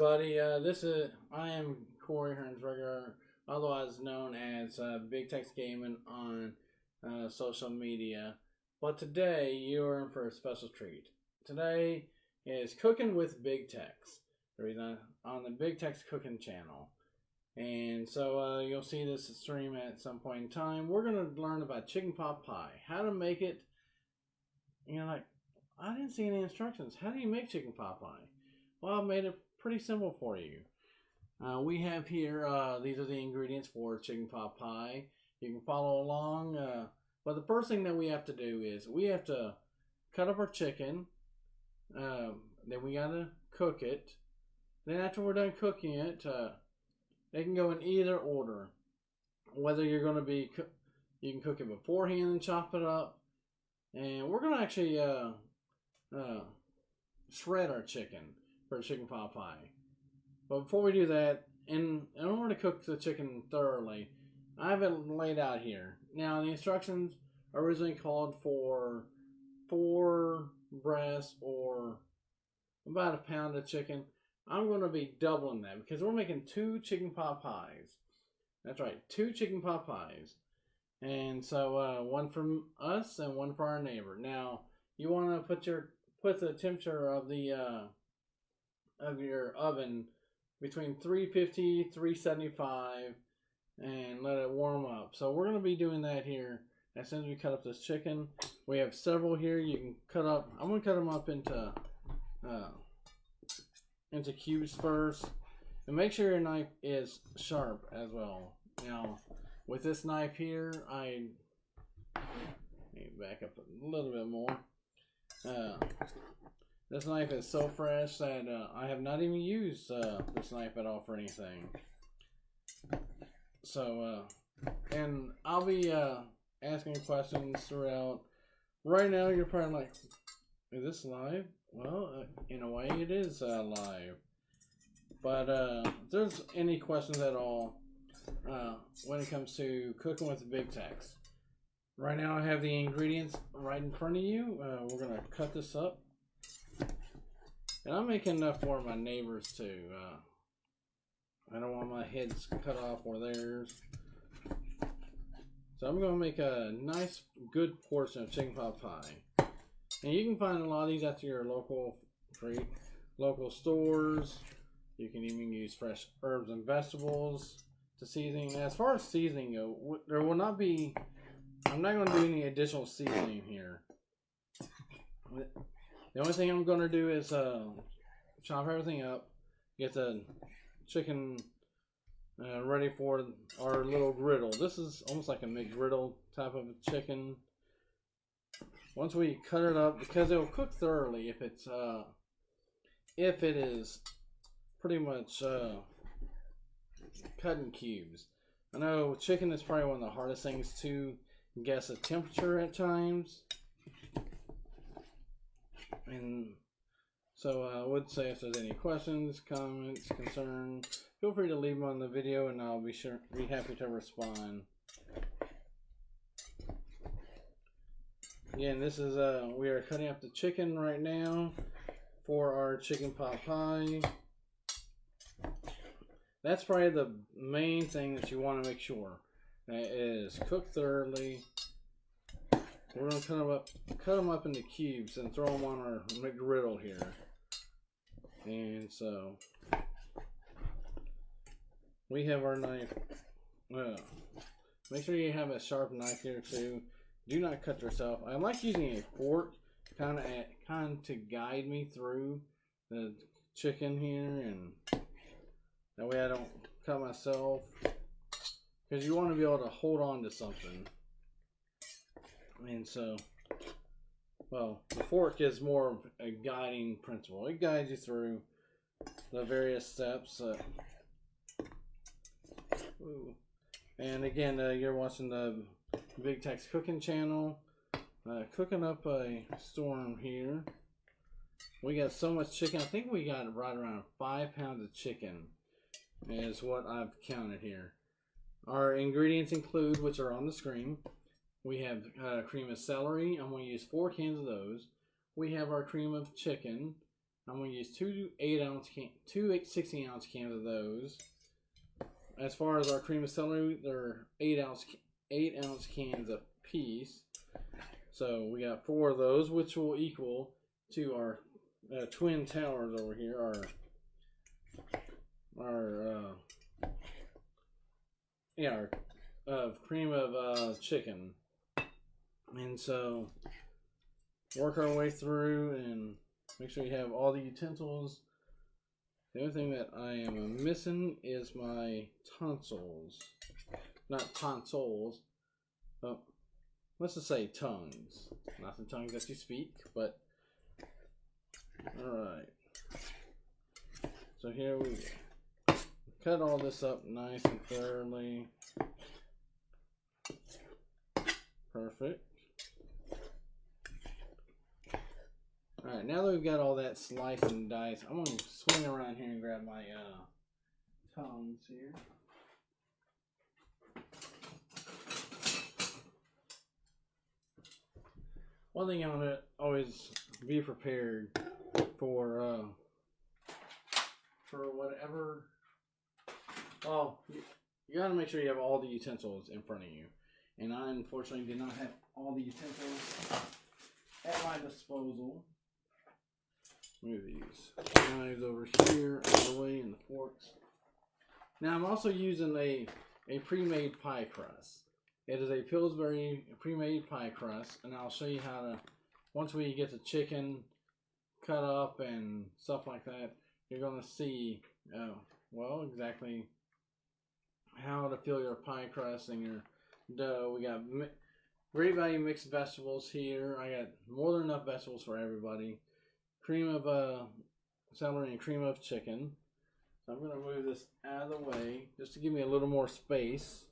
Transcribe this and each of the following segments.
everybody. I am Corey Hernsberger, otherwise known as Bigtexgaming on social media. But today you are in for a special treat. Today is Cooking with Big Tex. On the Big Tex Cooking channel. And so you'll see this stream at some point in time. We're going to learn about chicken pot pie. How to make it. I didn't see any instructions. How do you make chicken pot pie? Well, I made it pretty simple for you. We have here, these are the ingredients for chicken pot pie. You can follow along. But the first thing that we have to do is we have to cut up our chicken. Then we got to cook it. Then after we're done cooking it, it can go in either order. Whether you're going to be, you can cook it beforehand and chop it up. And we're going to actually shred our chicken for chicken pot pie. But before we do that, in order to cook the chicken thoroughly, I have it laid out here. Now, the instructions originally called for 4 breasts or about a pound of chicken. I'm going to be doubling that because we're making 2 chicken pot pies. That's right, 2 chicken pot pies. And so one from us and one for our neighbor. Now, you want to put the temperature of your oven between 350, 375 and let it warm up. So we're going to be doing that here as soon as we cut up this chicken. We have several here you can cut up. I'm going to cut them up into cubes first. And make sure your knife is sharp as well. Now, with this knife here, let me back up a little bit more. This knife is so fresh that I have not even used this knife at all for anything. So, and I'll be asking questions throughout. Right now, you're probably like, is this live? Well, in a way, it is live. But if there's any questions at all when it comes to cooking with the Big Tex. Right now, I have the ingredients right in front of you. We're going to cut this up. And I'm making enough for my neighbors too. I don't want my heads cut off or theirs. So I'm going to make a nice, good portion of chicken pot pie. And you can find a lot of these at your local stores. You can even use fresh herbs and vegetables to season. As far as seasoning go, there will not be. I'm not going to do any additional seasoning here. The only thing I'm going to do is chop everything up, get the chicken ready for our little griddle. This is almost like a McGriddle type of chicken. Once we cut it up, because it will cook thoroughly if it is pretty much cut in cubes. I know chicken is probably one of the hardest things to guess the temperature at times. And so I would say if there's any questions, comments, concerns, feel free to leave them on the video and I'll be happy to respond. Again, this is we are cutting up the chicken right now for our chicken pot pie. That's probably the main thing that you want to make sure that it is cooked thoroughly. We're going to cut them up into cubes and throw them on our McGriddle here. And so, we have our knife. Make sure you have a sharp knife here too. Do not cut yourself. I like using a fork kind of to guide me through the chicken here, and that way I don't cut myself. Because you want to be able to hold on to something. And so, well, the fork is more of a guiding principle. It guides you through the various steps. And again, you're watching the Big Tex Cooking channel. Cooking up a storm here. We got so much chicken. I think we got right around 5 pounds of chicken is what I've counted here. Our ingredients include, which are on the screen. We have cream of celery. I'm going to use 4 cans of those. We have our cream of chicken. I'm going to use two 16-ounce cans of those. As far as our cream of celery, they're 8-ounce cans a piece. So we got 4 of those, which will equal to our twin towers over here. Our cream of chicken. And so work our way through and make sure you have all the utensils. The only thing that I am missing is my tonsils. Not tonsils, but let's just say tongues. Not the tongues that you speak, but alright. So here we go. Cut all this up nice and thoroughly. Perfect. Alright, now that we've got all that sliced and diced, I'm going to swing around here and grab my tongs here. One thing I'm going to always be prepared for whatever. Well, you got to make sure you have all the utensils in front of you. And I unfortunately did not have all the utensils at my disposal. Move these knives over here out of the way and the forks. Now I'm also using a pre-made pie crust. It is a Pillsbury pre-made pie crust, and I'll show you how to, once we get the chicken cut up and stuff like that, you're going to see, well, exactly how to fill your pie crust and your dough. We got great value mixed vegetables here. I got more than enough vegetables for everybody. Cream of celery and cream of chicken. So I'm going to move this out of the way just to give me a little more space.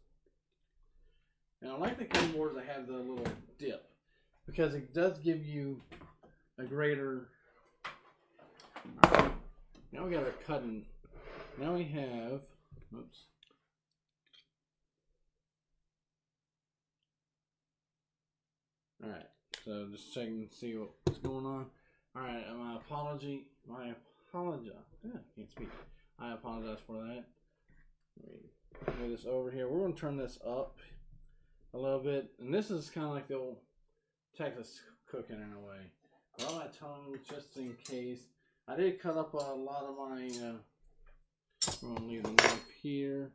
And I like the cutting boards that have the little dip because it does give you a greater. Right. Now we got our cutting. Now we have. Oops. All right. So just checking to see what's going on. All right. I apologize. Yeah, I can't speak. I apologize for that. Let me move this over here. We're going to turn this up a little bit, and this is kind of like the old Texas cooking in a way. All my tongues, just in case. I did cut up a lot of my. We're gonna leave the knife here,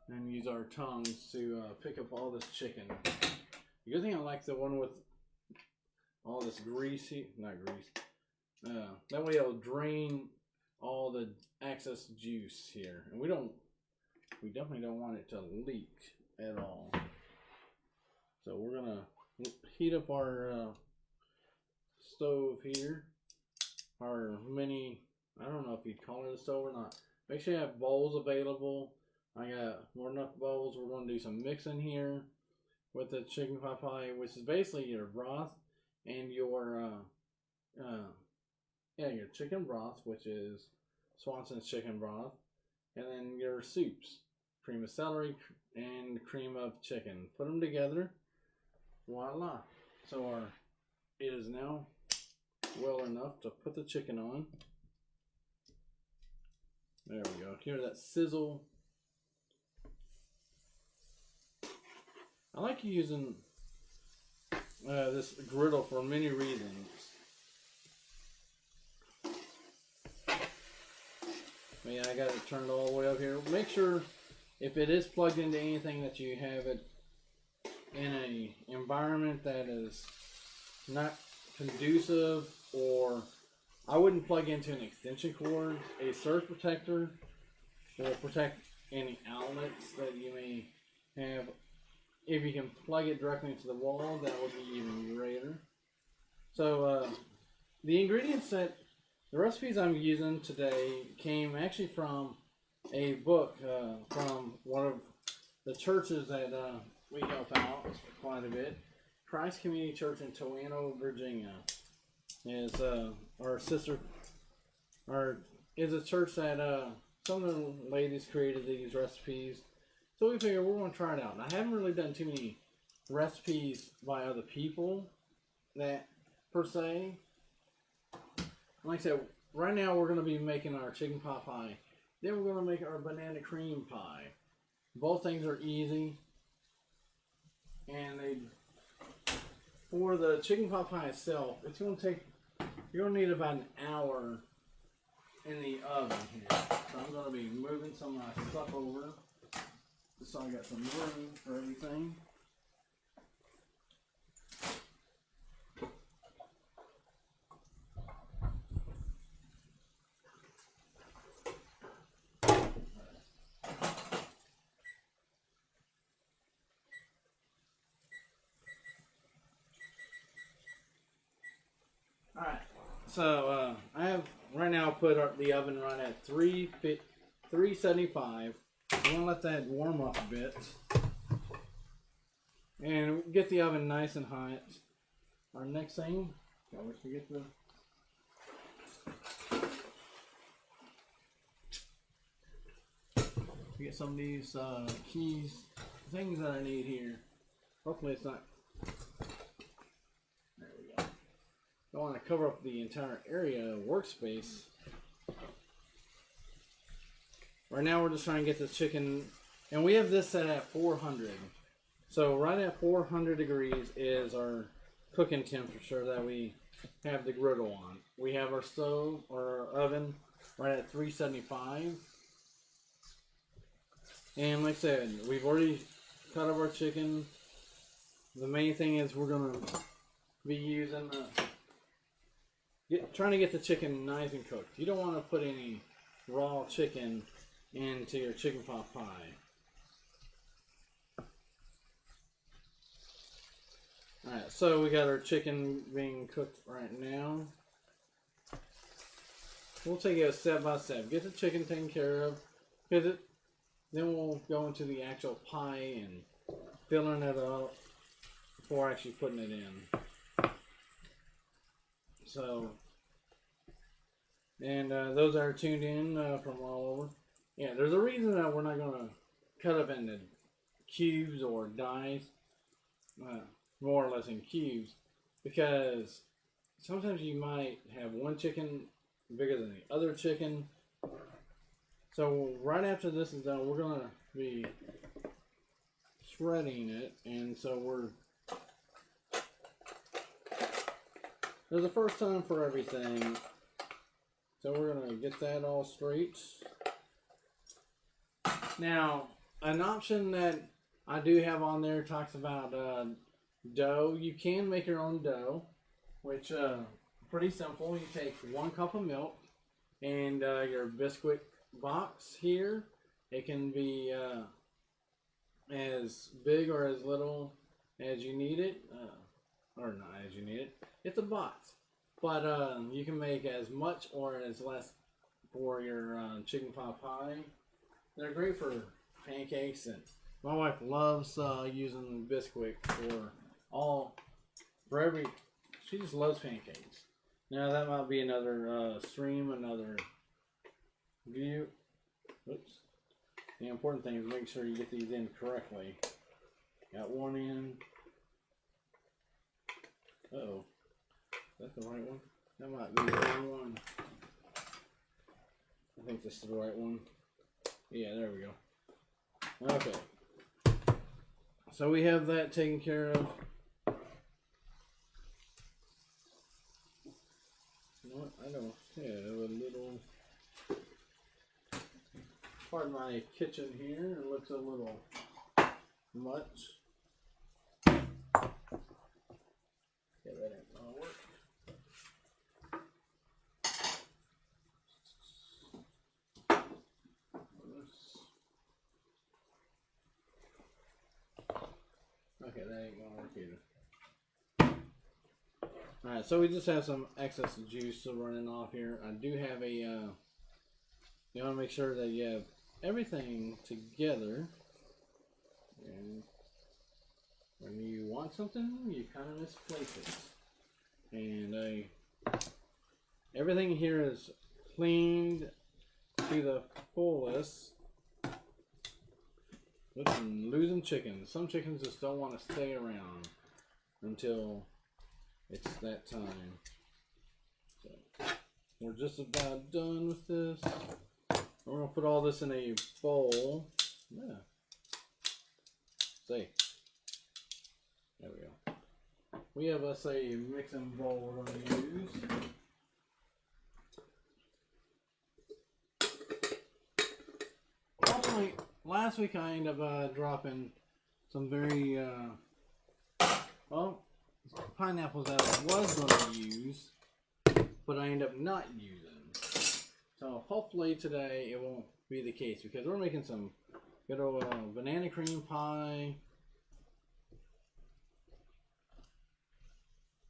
and use our tongues to pick up all this chicken. The good thing I like the one with all this greasy, not grease. That way it'll drain all the excess juice here, and we definitely don't want it to leak at all. So we're gonna heat up our stove here, our mini, I don't know if you'd call it a stove or not. Make sure you have bowls available. I got more than enough bowls. We're going to do some mixing here with the chicken pot pie, which is basically your broth and your your chicken broth, which is Swanson's chicken broth, and then your soups, cream of celery and cream of chicken. Put them together. Voila. So it is now well enough to put the chicken on. There we go. Hear that sizzle. I like using this griddle for many reasons. But yeah, I got it turned all the way up here. Make sure if it is plugged into anything that you have it in a environment that is not conducive, or I wouldn't plug into an extension cord. A surge protector will protect any outlets that you may have. If you can plug it directly into the wall, that would be even greater. So the ingredients that the recipes I'm using today came actually from a book from one of the churches that we help out quite a bit. Christ Community Church in Toano, Virginia is our sister, is a church that some of the ladies created these recipes. So we figured we're going to try it out. And I haven't really done too many recipes by other people that per se. like I said, right now we're going to be making our chicken pot pie. Then we're going to make our banana cream pie. Both things are easy. And for the chicken pot pie itself, it's going to take, you're going to need about an hour in the oven here. So I'm going to be moving some of my stuff over, just so I got some room for everything. Alright, so I have right now put the oven right at 375. I'm going to let that warm up a bit. And get the oven nice and hot. Our next thing, always forget to get some of these keys, things that I need here. Hopefully it's not. There we go. Don't want to cover up the entire area workspace. Right now we're just trying to get the chicken, and we have this set at 400. So right at 400 degrees is our cooking temperature that we have the griddle on. We have our stove or our oven right at 375. And like I said, we've already cut up our chicken. The main thing is we're going to be using trying to get the chicken nice and cooked. You don't want to put any raw chicken into your chicken pot pie. Alright, so we got our chicken being cooked right now. We'll take it step by step. Get the chicken taken care of. Then we'll go into the actual pie and filling it up before actually putting it in. So, and those that are tuned in from all over. Yeah, there's a reason that we're not going to cut up into cubes or dice. More or less in cubes, because sometimes you might have one chicken bigger than the other chicken. So right after this is done, we're going to be shredding it, and so there's a first time for everything. So we're going to get that all straight. Now, an option that I do have on there talks about dough. You can make your own dough, which pretty simple. You take 1 cup of milk and your biscuit box here. It can be as big or as little as you need it, or not as you need it. It's a box, but you can make as much or as less for your chicken pot pie. They're great for pancakes, and my wife loves using biscuit she just loves pancakes. Now that might be another stream, another view. Oops. The important thing is make sure you get these in correctly. Got one in. Uh-oh. Is that the right one? That might be the wrong one. I think this is the right one. Yeah, there we go. Okay. So we have that taken care of. You know what? I don't have a little part of my kitchen here. It looks a little much. Yeah, that ain't gonna work. Okay, that ain't gonna work either. Alright, so we just have some excess juice still running off here. I do have you want to make sure that you have everything together. And when you want something, you kind of misplace it. And everything here is cleaned to the fullest. Oops, I'm losing chickens. Some chickens just don't want to stay around until it's that time. So, we're just about done with this. We're gonna put all this in a bowl. Yeah. See. There we go. We have us a mixing bowl we're gonna use. Also, last week I ended up dropping some very well, pineapples that I was going to use, but I end up not using. So hopefully today it won't be the case, because we're making some good old banana cream pie.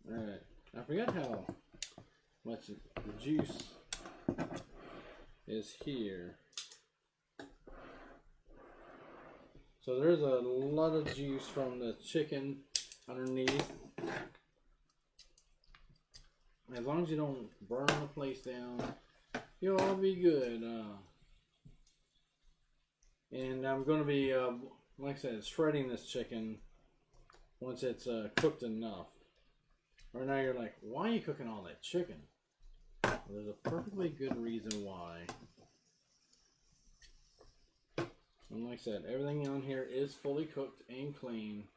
Alright, I forgot how much the juice is here. So there's a lot of juice from the chicken underneath. As long as you don't burn the place down, you'll all be good. And I'm going to be, like I said, shredding this chicken once it's cooked enough. Right now you're like, why are you cooking all that chicken? Well, there's a perfectly good reason why. And like I said, everything on here is fully cooked and clean.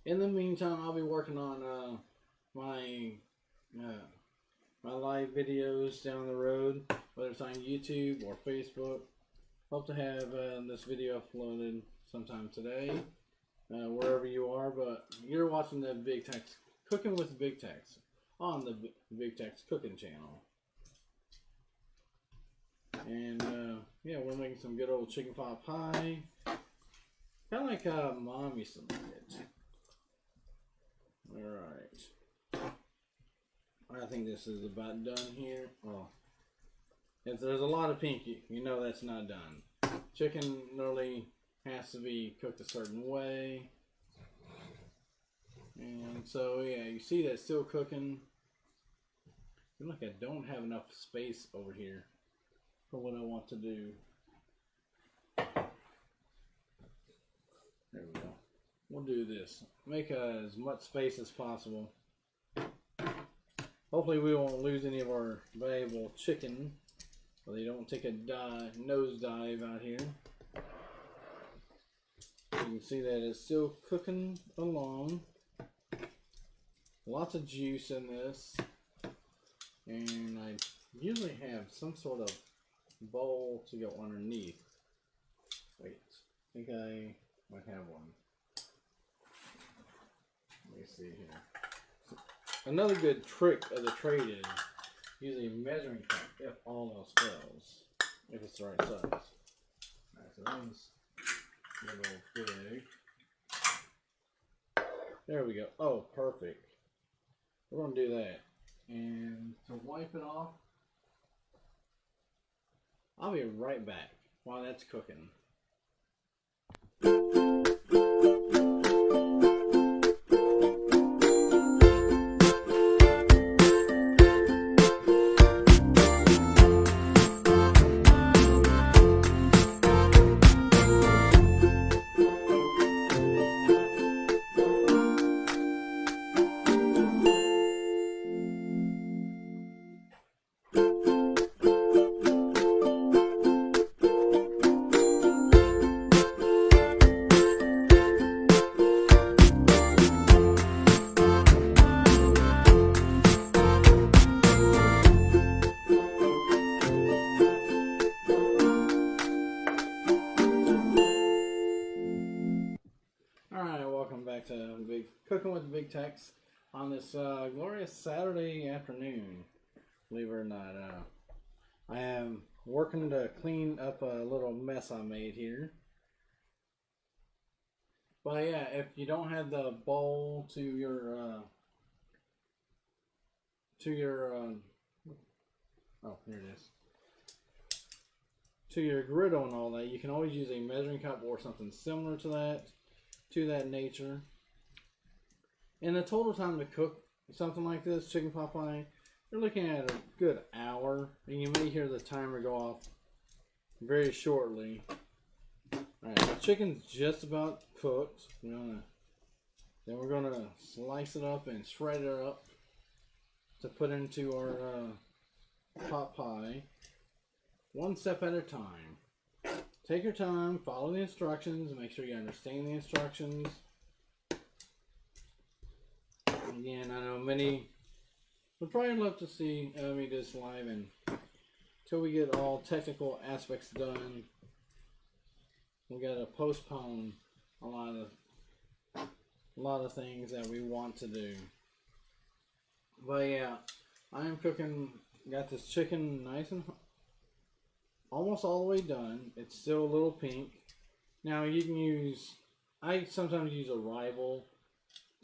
In the meantime, I'll be working on my live videos down the road, whether it's on YouTube or Facebook. Hope to have this video uploaded sometime today, wherever you are. But you're watching the Bigtex Cooking with Bigtex on the Bigtex Cooking channel. And yeah, we're making some good old chicken pot pie, kind of like Mom used to make it. Alright, I think this is about done here. Oh, if there's a lot of pink, you know that's not done. Chicken really has to be cooked a certain way. And so yeah, you see that's still cooking. I feel like I don't have enough space over here for what I want to do. There we go. We'll do this. Make as much space as possible. Hopefully we won't lose any of our valuable chicken, so they don't take a nosedive out here. You can see that it's still cooking along. Lots of juice in this, and I usually have some sort of bowl to go underneath. Wait, I think I might have one. Let me see here. Another good trick of the trade is using a measuring cup if all else fails, if it's the right size. Alright, so that one's a little big. There we go. Oh, perfect. We're going to do that. And to wipe it off, I'll be right back while that's cooking. Cooking with Bigtex on this glorious Saturday afternoon. Believe it or not, I am working to clean up a little mess I made here. But yeah, if you don't have the bowl to your oh, here it is, to your griddle and all that, you can always use a measuring cup or something similar to that nature. And the total time to cook something like this, chicken pot pie, you're looking at a good hour, and you may hear the timer go off very shortly. Alright, the chicken's just about cooked. Then we're gonna slice it up and shred it up. to put into our pot pie, one step at a time. Take your time, follow the instructions, make sure you understand the instructions. Again, I know many would probably love to see me do this live, and until we get all technical aspects done, we gotta postpone a lot of things that we want to do. But yeah, I am cooking. Got this chicken nice and almost all the way done. It's still a little pink. Now you can use. I sometimes use a rival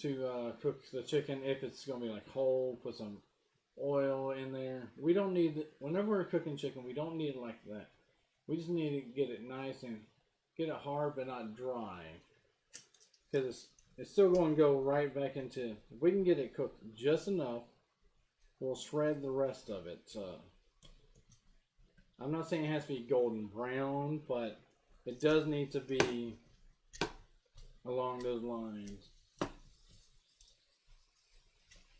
to cook the chicken if it's gonna be like whole. Put some oil in there. We don't need whenever we're cooking chicken, we don't need it like that. We just need to get it nice and get it hard but not dry, because it's still going to go right back into. If we can get it cooked just enough, we'll shred the rest of it. I'm not saying it has to be golden brown, but it does need to be along those lines.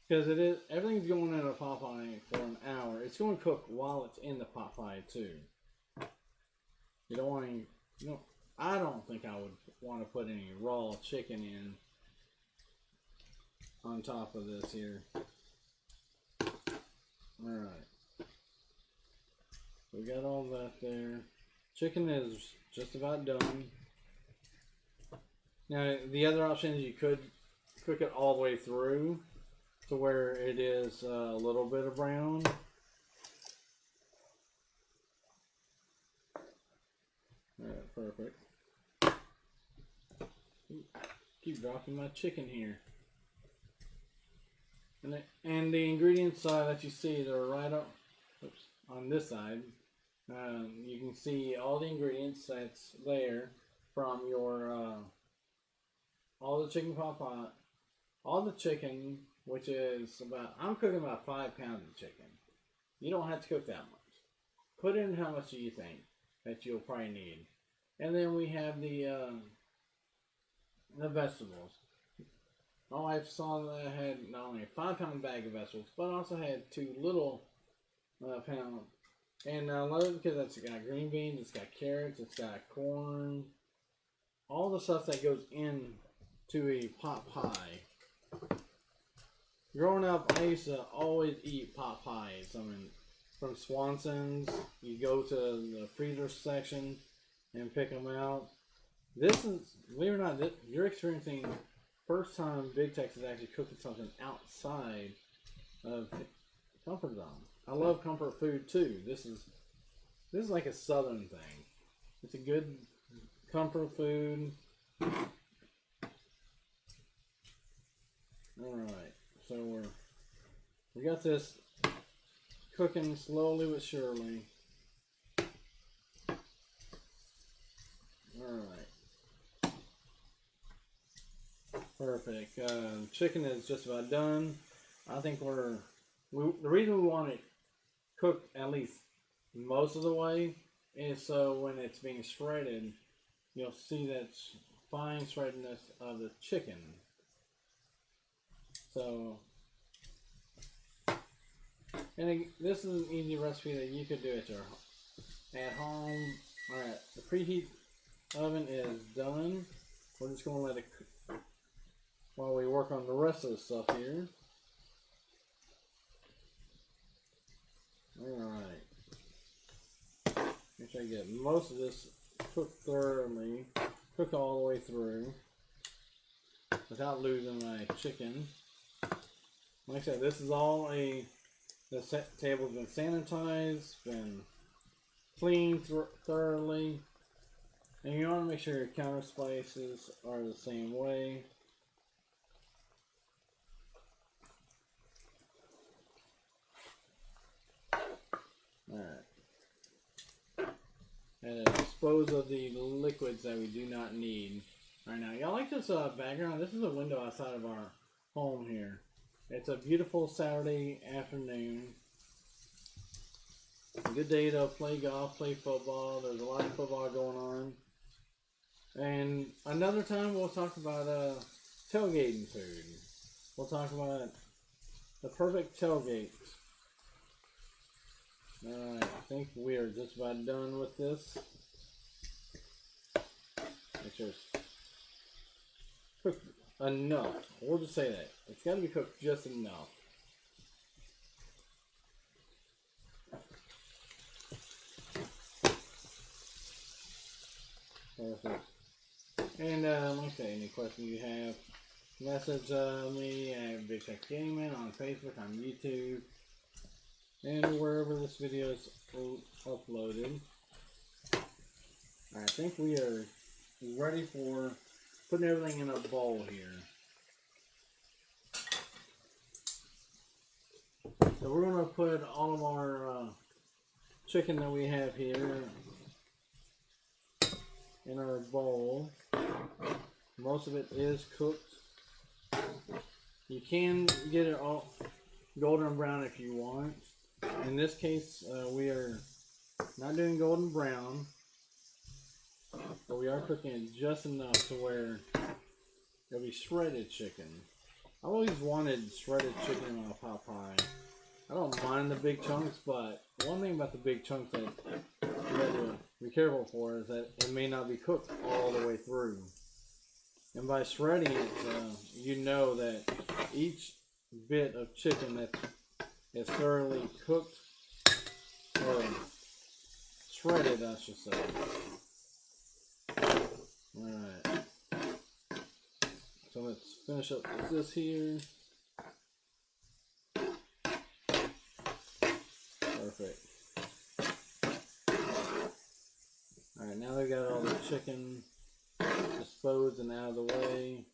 Because it is, everything's going in a pot pie for an hour. It's going to cook while it's in the pot pie too. You don't want any, I don't think I would want to put any raw chicken in on top of this here. Alright. We got all that there. Chicken is just about done. Now, the other option is you could cook it all the way through to where it is a little bit of brown. Alright, perfect. Keep dropping my chicken here. And the ingredients that you see, they're right up on this side. You can see all the ingredients that's there from your all the chicken pot pot, all the chicken, which is about, I'm cooking about 5 pounds of chicken. You don't have to cook that much. Put in how much you think that you'll probably need, and then we have the vegetables. My wife saw that I had not only a 5-pound bag of vegetables, but also had 2 little pound. And I love it because it's got green beans, it's got carrots, it's got corn, all the stuff that goes into a pot pie. Growing up, I used to always eat pot pies. I mean, from Swanson's, you go to the freezer section and pick them out. This is, believe it or not, you're experiencing first time Bigtex is actually cooking something outside of comfort zone. I love comfort food too. This is like a southern thing. It's a good comfort food. Alright, so we got this cooking slowly but surely. Alright. Perfect. Chicken is just about done. I think the reason we want it cooked at least most of the way is so when it's being shredded, you'll see that fine shreddedness of the chicken. So, and this is an easy recipe that you could do at home. Alright, the preheat oven is done. We're just going to let it cook while we work on the rest of the stuff here. Alright. Make sure I get most of this cooked thoroughly. Cook all the way through without losing my chicken. Like I said, this is all the table's been sanitized, been cleaned thoroughly. And you want to make sure your counter spaces are the same way. Alright. And dispose of the liquids that we do not need right now. Y'all like this background? This is a window outside of our home here. It's a beautiful Saturday afternoon. A good day to play golf, play football. There's a lot of football going on. And another time we'll talk about tailgating food. We'll talk about the perfect tailgate. Alright, I think we are just about done with this. Make sure it's cooked enough. We'll just say that. It's got to be cooked just enough. Perfect. And like I say, any questions you have, message me at Bigtexgaming on Facebook, on YouTube, and wherever this video is uploaded. I think we are ready for putting everything in a bowl here. So we're going to put all of our chicken that we have here in our bowl. Most of it is cooked. You can get it all golden brown if you want. In this case, we are not doing golden brown, but we are cooking it just enough to where it'll be shredded chicken. I always wanted shredded chicken in my pot pie. I don't mind the big chunks, but one thing about the big chunks that you have to be careful for is that it may not be cooked all the way through. And by shredding it, you know that each bit of chicken that is thoroughly cooked, or shredded, I should say. Alright. So let's finish up with this here. Perfect. Alright, now they got all the chicken disposed and out of the way.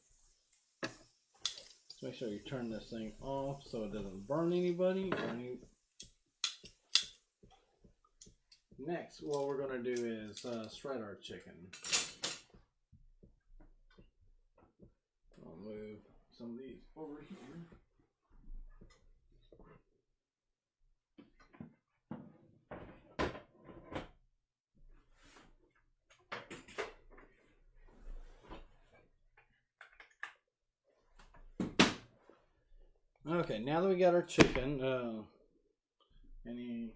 Let's make sure you turn this thing off so it doesn't burn anybody or any. Next, what we're going to do is shred our chicken. I'll move some of these over here. Okay, now that we got our chicken, any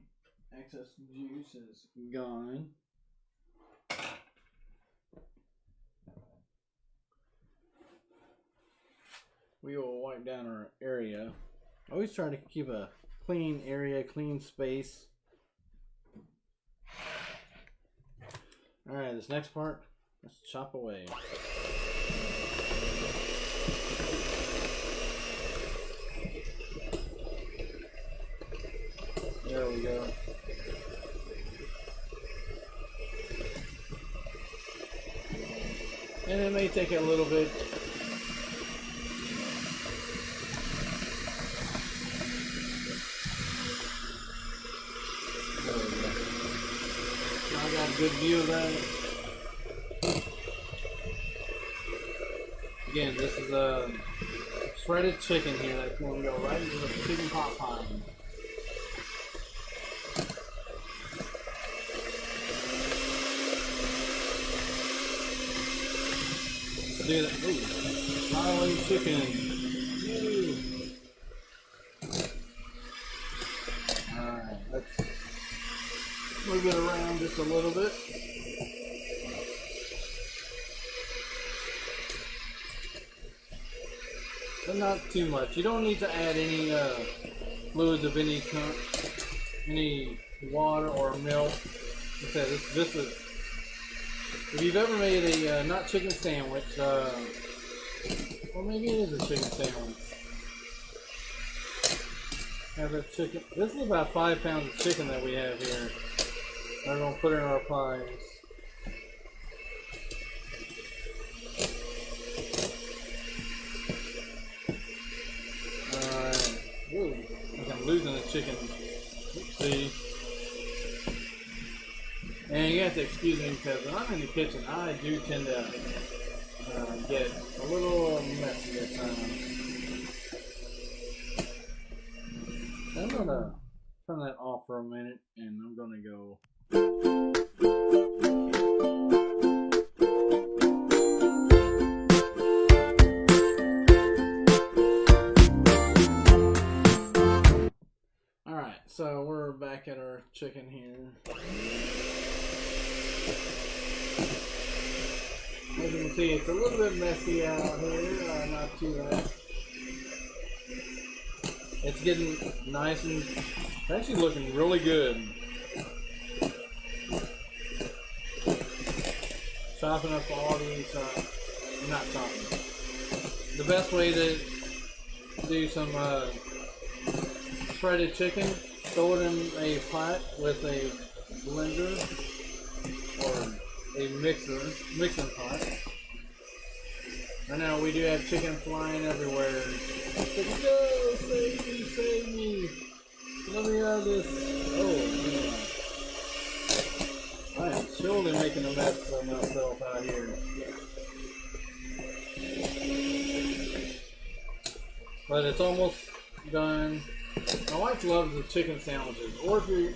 excess juice is gone. We will wipe down our area. I always try to keep a clean area, clean space. Alright, this next part, let's chop away. There we go. And it may take a little bit. There we go. Now I got a good view of that. Again, this is a shredded chicken here that's going to go right into the chicken pot pie. Do that. Ooh, smiling chicken. Ooh. Alright, let's move it around just a little bit. But not too much. You don't need to add any fluids of any water or milk. Like I said, this is. If you've ever made a not chicken sandwich, or maybe it is a chicken sandwich. Have a chicken. This is about 5 pounds of chicken that we have here. We're gonna put in our pies. Alright. Ooh, I think I'm losing the chicken. See. And you have to excuse me because when I'm in the kitchen, I do tend to get a little messy at times. I'm going to turn that off for a minute and I'm going to go. so we're back at our chicken here. As you can see, it's a little bit messy out here, not too bad. It's getting nice and it's actually looking really good. Chopping up all these, not chopping. The best way to do some shredded chicken, throw it in a pot with a blender or a mixing pot. Right now we do have chicken flying everywhere. No, save me, let me out of this. Oh, man. I am surely making a mess of myself out here. But it's almost done. My wife loves the chicken sandwiches, or if you're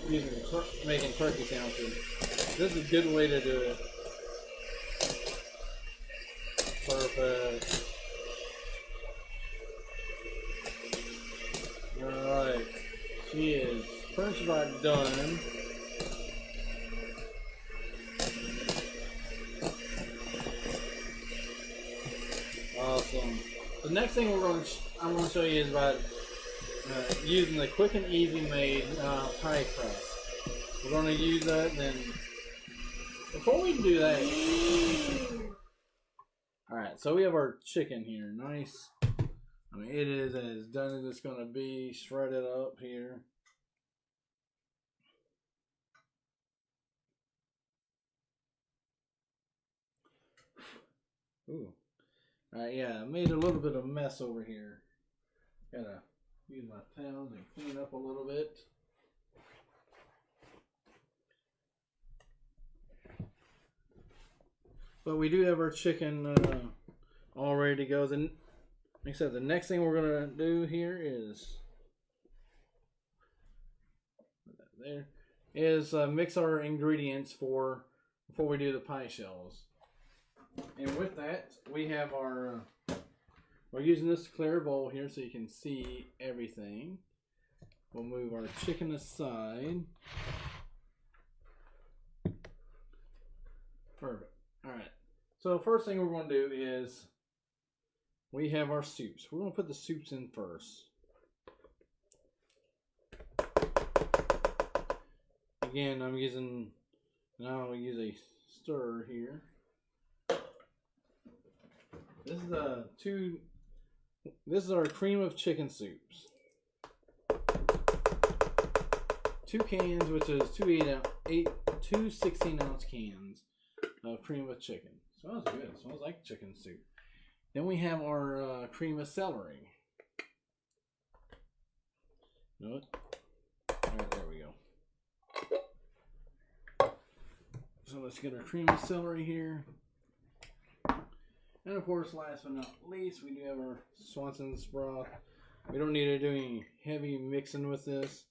making turkey sandwiches, this is a good way to do it. Perfect. Alright. She is pretty much about done. Awesome. The next thing I'm going to show you is about using the quick and easy made pie crust. We're going to use that. Then before we do that, all right. So we have our chicken here, nice. I mean, it is as done as it's going to be, shredded up here. Ooh. Alright, yeah, I made a little bit of a mess over here. Gotta use my towels and clean up a little bit. But we do have our chicken all ready to go. Then, like I said, the next thing we're gonna do here is mix our ingredients before we do the pie shells. And with that, we have our, we're using this clear bowl here so you can see everything. We'll move our chicken aside. Perfect. Alright. So first thing we're going to do is, we have our soups. We're going to put the soups in first. Again, I'll use a stir here. This is our cream of chicken soups. 2 cans, which is two 16-ounce cans of cream of chicken. Smells good. Smells like chicken soup. Then we have our cream of celery. You know what? All right, there we go. So let's get our cream of celery here. And of course, last but not least, we do have our Swanson's broth. We don't need to do any heavy mixing with this.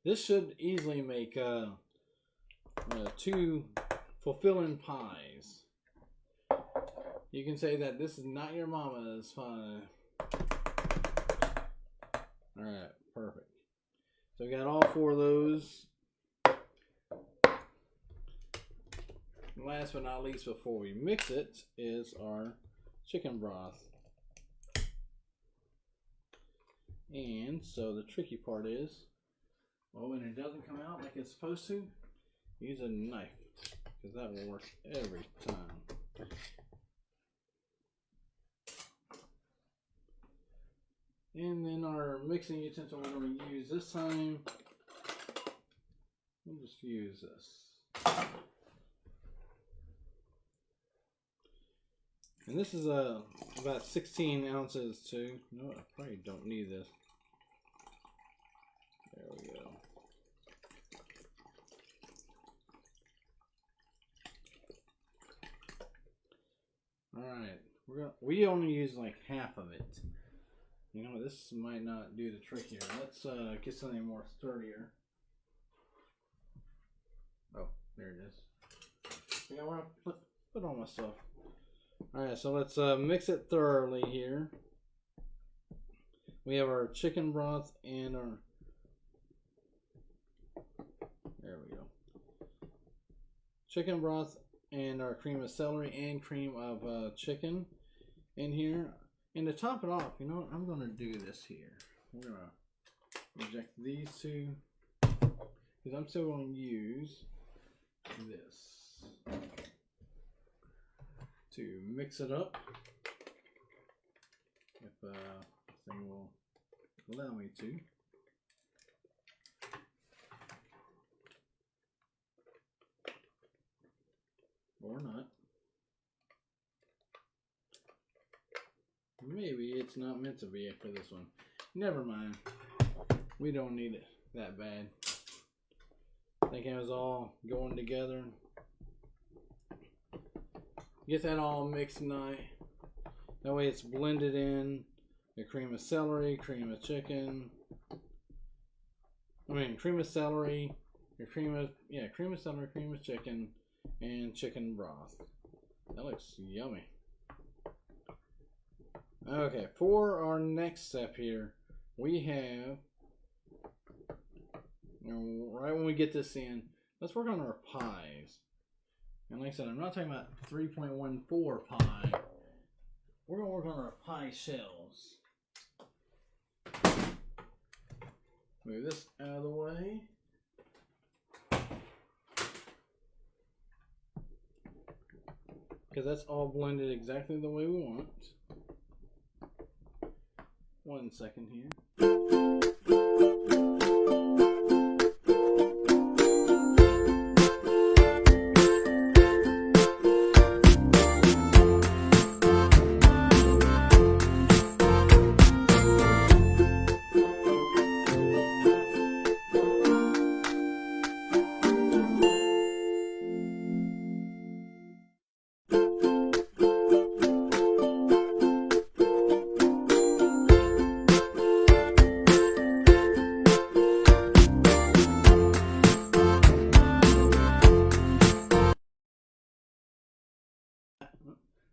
This should easily make 2 fulfilling pies. You can say that this is not your mama's pie. Alright, perfect. So we got all 4 of those. Last but not least, before we mix it, is our chicken broth. And so the tricky part is, well, when it doesn't come out like it's supposed to, use a knife, because that will work every time. And then our mixing utensil we're going to use this time, we'll just use this. And this is about 16 ounces too. No, I probably don't need this. There we go. Alright, we only use like half of it. You know, this might not do the trick here. Let's get something more sturdier. Oh, there it is. Yeah, we're gonna put all my stuff. Alright, so let's mix it thoroughly here. We have our chicken broth and our... There we go. Chicken broth and our cream of celery and cream of chicken in here. And to top it off, you know what? I'm going to do this here. We're going to reject these two because I'm still going to use this to mix it up. If this thing will allow me to. Or not. Maybe it's not meant to be for this one. Never mind. We don't need it that bad. I think it was all going together. Get that all mixed nice. That way it's blended in. The cream of celery, cream of chicken. Cream of celery, cream of celery, cream of chicken, and chicken broth. That looks yummy. Okay, for our next step here, we have, right when we get this in, let's work on our pies. And like I said, I'm not talking about 3.14 pie. We're going to work on our pie shells. Move this out of the way. Because that's all blended exactly the way we want. 1 second here.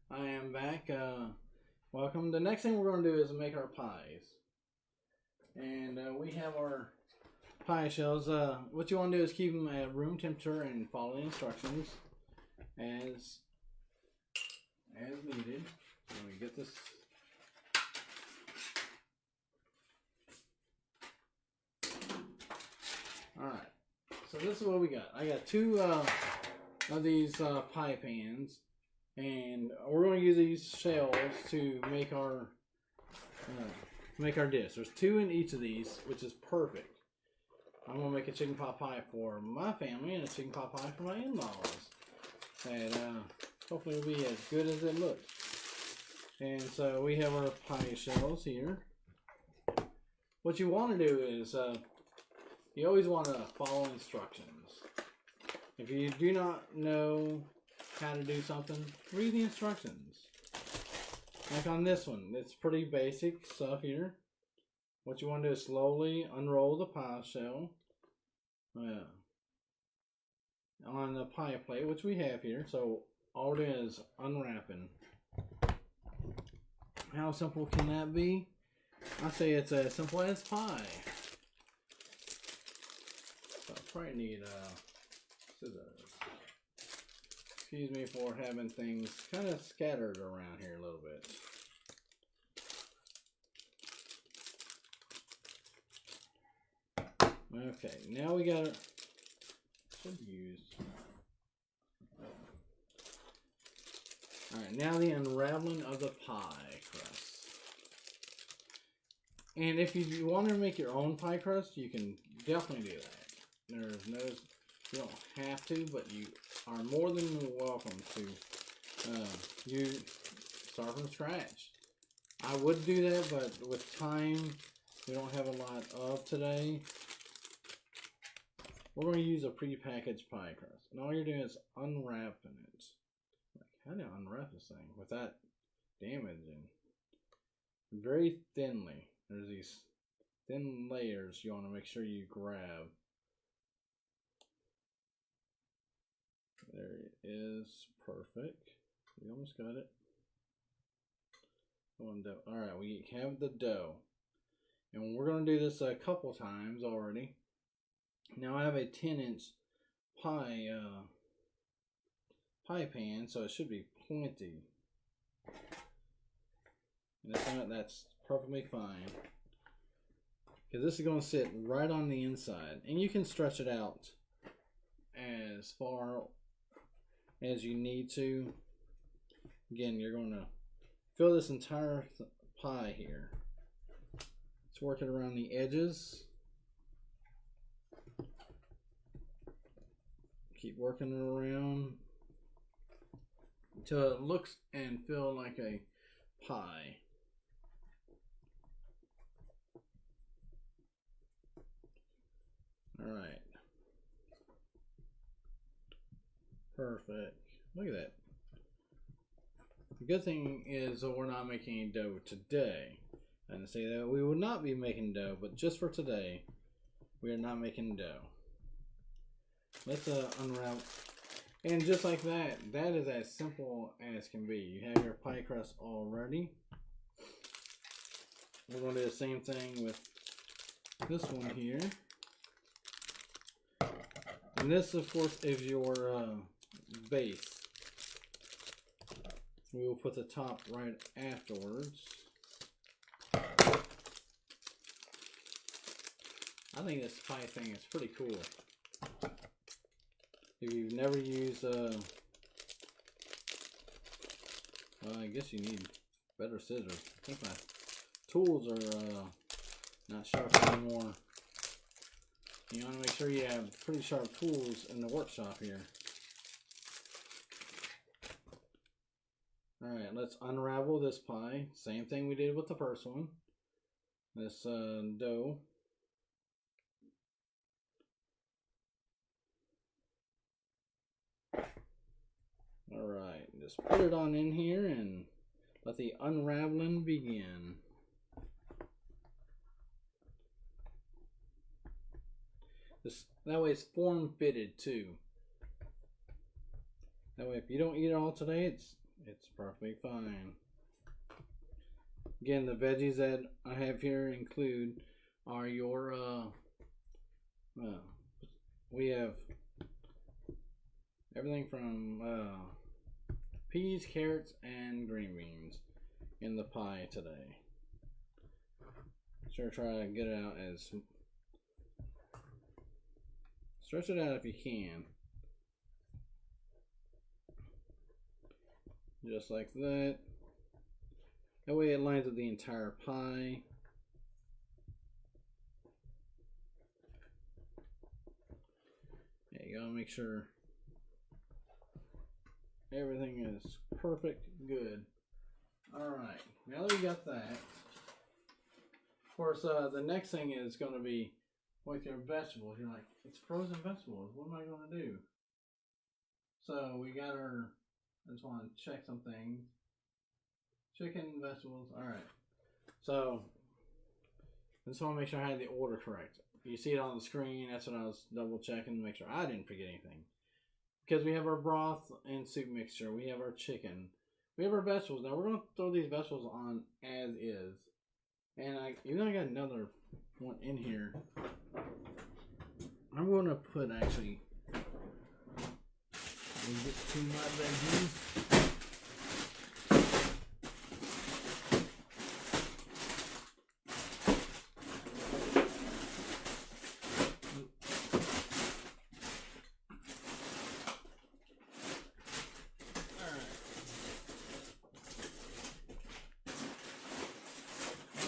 I am back. Welcome. The next thing we're going to do is make our pies. And we have our pie shells. What you want to do is keep them at room temperature and follow the instructions as needed. Let me get this. Alright. So this is what we got. I got 2 of these pie pans. And we're going to use these shells to make our dish. There's 2 in each of these, which is perfect. I'm going to make a chicken pot pie for my family and a chicken pot pie for my in-laws. And hopefully it'll be as good as it looks. And so we have our pie shells here. What you want to do is, you always want to follow instructions. If you do not know how to do something, read the instructions. Like on this one, it's pretty basic stuff here. What you want to do is slowly unroll the pie shell on the pie plate, which we have here. So all we're doing is unwrapping. How simple can that be? I say it's as simple as pie. So I probably need scissors. Excuse me for having things kind of scattered around here a little bit. Okay, now we got it. Should use. Alright, now the unraveling of the pie crust. And if you want to make your own pie crust, you can definitely do that. There's no, you don't have to, but you are more than welcome to you start from scratch. I would do that, but with time, we don't have a lot of today. We're going to use a pre-packaged pie crust. And all you're doing is unwrapping it. Like, how do I unwrap this thing without damaging? Very thinly. There's these thin layers you want to make sure you grab. There it is. Perfect. We almost got it. One dough. All right, we have the dough, and we're going to do this a couple times already. Now I have a 10-inch pie pan, so it should be plenty. And that's perfectly fine, because this is going to sit right on the inside, and you can stretch it out as far as you need to. Again, you're going to fill this entire pie here. Let's work it around the edges. Keep working it around until it looks and feels like a pie. All right. Perfect. Look at that. The good thing is that we're not making any dough today. And to say that we will not be making dough, but just for today, we are not making dough. Let's unravel. And just like that, that is as simple as can be. You have your pie crust all ready. We're going to do the same thing with this one here. And this, of course, is your base. We will put the top right afterwards. I think this pie thing is pretty cool. If you've never used, well, I guess you need better scissors. I think my tools are not sharp anymore. You want to make sure you have pretty sharp tools in the workshop here. Alright, let's unravel this pie. Same thing we did with the first one. This dough. Alright, just put it on in here and let the unraveling begin. That way it's form fitted too. That way if you don't eat it all today, it's perfectly fine. Again, the veggies that I have here include are your we have everything from peas, carrots, and green beans in the pie today. Sure, try to get it out as stretch it out if you can. Just like that. That way it lines with the entire pie. Yeah, you gotta make sure everything is perfect good. Alright, now that we got that, of course the next thing is going to be with your vegetables. You're like, it's frozen vegetables, what am I going to do? So we got our, I just want to check some things. Chicken, vegetables, alright. So, I just want to make sure I had the order correct. You see it on the screen, that's what I was double checking to make sure I didn't forget anything. Because we have our broth and soup mixture, we have our chicken, we have our vegetables. Now we're going to throw these vegetables on as is. And even though I got another one in here, I'm going to put actually to my veggies.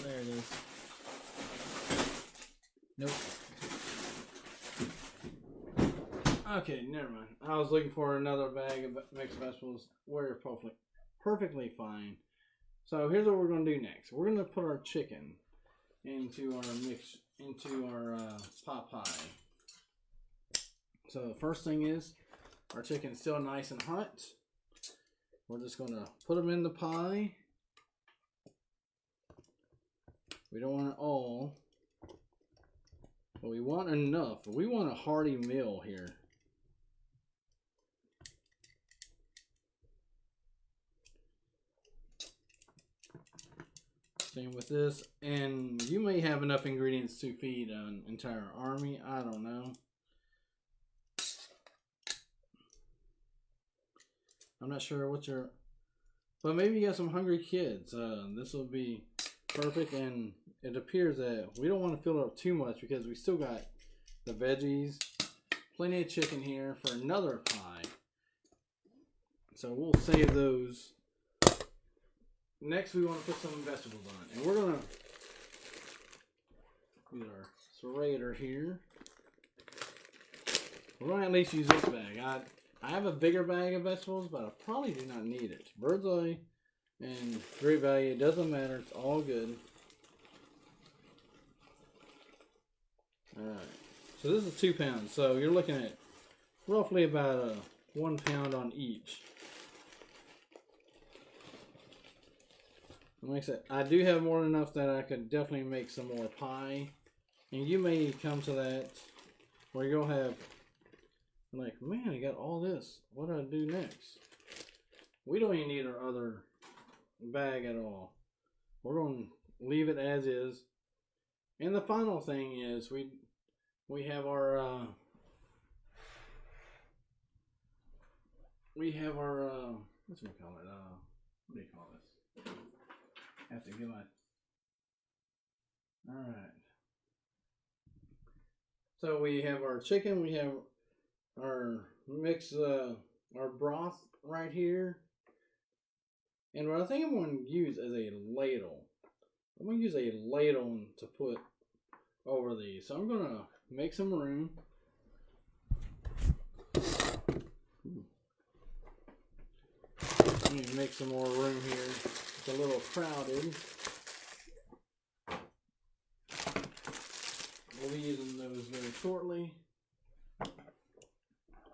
There it is. Nope. Okay, never mind. I was looking for another bag of mixed vegetables. We're perfectly fine. So here's what we're going to do next. We're going to put our chicken into our pot pie. So the first thing is our chicken's still nice and hot. We're just going to put them in the pie. We don't want it all, but we want enough. We want a hearty meal here. Same with this. And you may have enough ingredients to feed an entire army. I don't know. I'm not sure what your... But maybe you got some hungry kids. This will be perfect. And it appears that we don't want to fill it up too much because we still got the veggies. Plenty of chicken here for another pie. So we'll save those. Next, we want to put some vegetables on. And we're going to use our serrator here. We're going to at least use this bag. I have a bigger bag of vegetables, but I probably do not need it. Bird's eye and great value. It doesn't matter. It's all good. Alright. So this is 2 pounds. So you're looking at roughly about 1 pound on each. Like I said, I do have more than enough that I could definitely make some more pie. And you may come to that where you'll have, like, man, I got all this. What do I do next? We don't even need our other bag at all. We're going to leave it as is. And the final thing is we have our what's it call it? What do you call this? I have to get my... Alright. So we have our chicken, we have our mix, our broth right here. And what I think I'm going to use is a ladle. I'm going to use a ladle to put over these. So I'm going to make some room. Let me make some more room here. It's a little crowded. We'll be using those very shortly.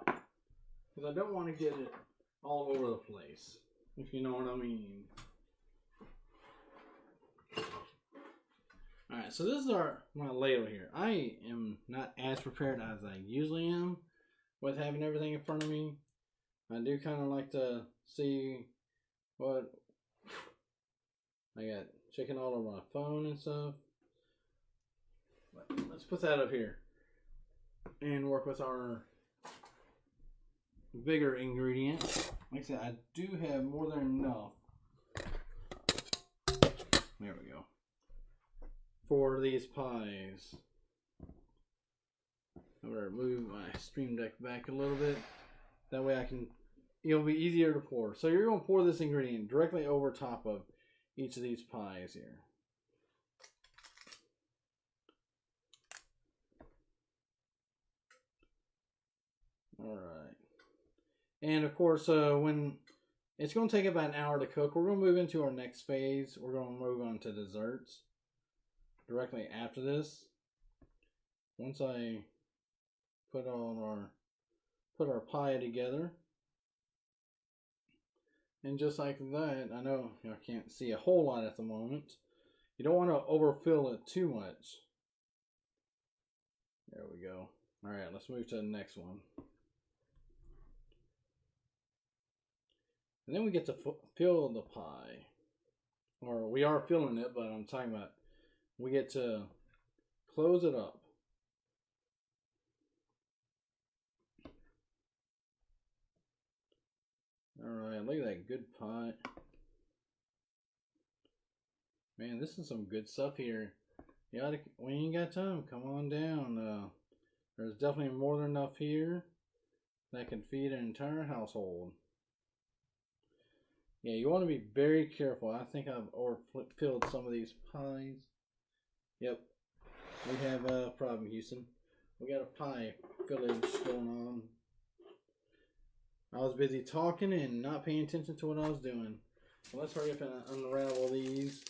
Because I don't want to get it all over the place, if you know what I mean. Alright, so this is my ladle here. I am not as prepared as I usually am with having everything in front of me. I do kind of like to see what... I got chicken all over my phone and stuff. But let's put that up here and work with our bigger ingredients. Like I said, I do have more than enough. There we go. For these pies. I'm going to move my stream deck back a little bit. That way it'll be easier to pour. So you're going to pour this ingredient directly over top of each of these pies here. Alright. And of course, when it's going to take about an hour to cook, we're going to move into our next phase. We're going to move on to desserts directly after this. Once I put our pie together. And just like that, I know I can't see a whole lot at the moment. You don't want to overfill it too much. There we go. Alright, let's move to the next one. And then we get to fill the pie. Or we are filling it, but I'm talking about we get to close it up. Alright, look at that good pie. Man, this is some good stuff here. When you got time, come on down. There's definitely more than enough here that can feed an entire household. Yeah, you want to be very careful. I think I've overfilled some of these pies. Yep, we have a problem, Houston. We got a pie village going on. I was busy talking and not paying attention to what I was doing. So let's hurry up and unravel these.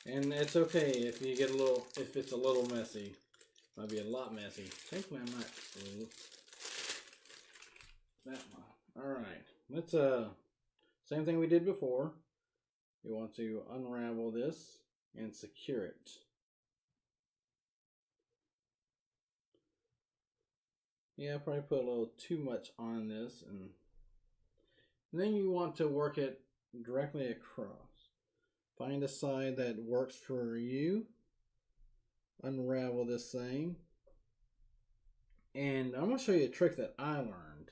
And it's okay if you get if it's a little messy. Might be a lot messy. Thankfully I might lose that one. Alright. Let's same thing we did before. You want to unravel this and secure it. Yeah, I probably put a little too much on this, and then you want to work it directly across. Find a side that works for you. Unravel this thing. And I'm going to show you a trick that I learned.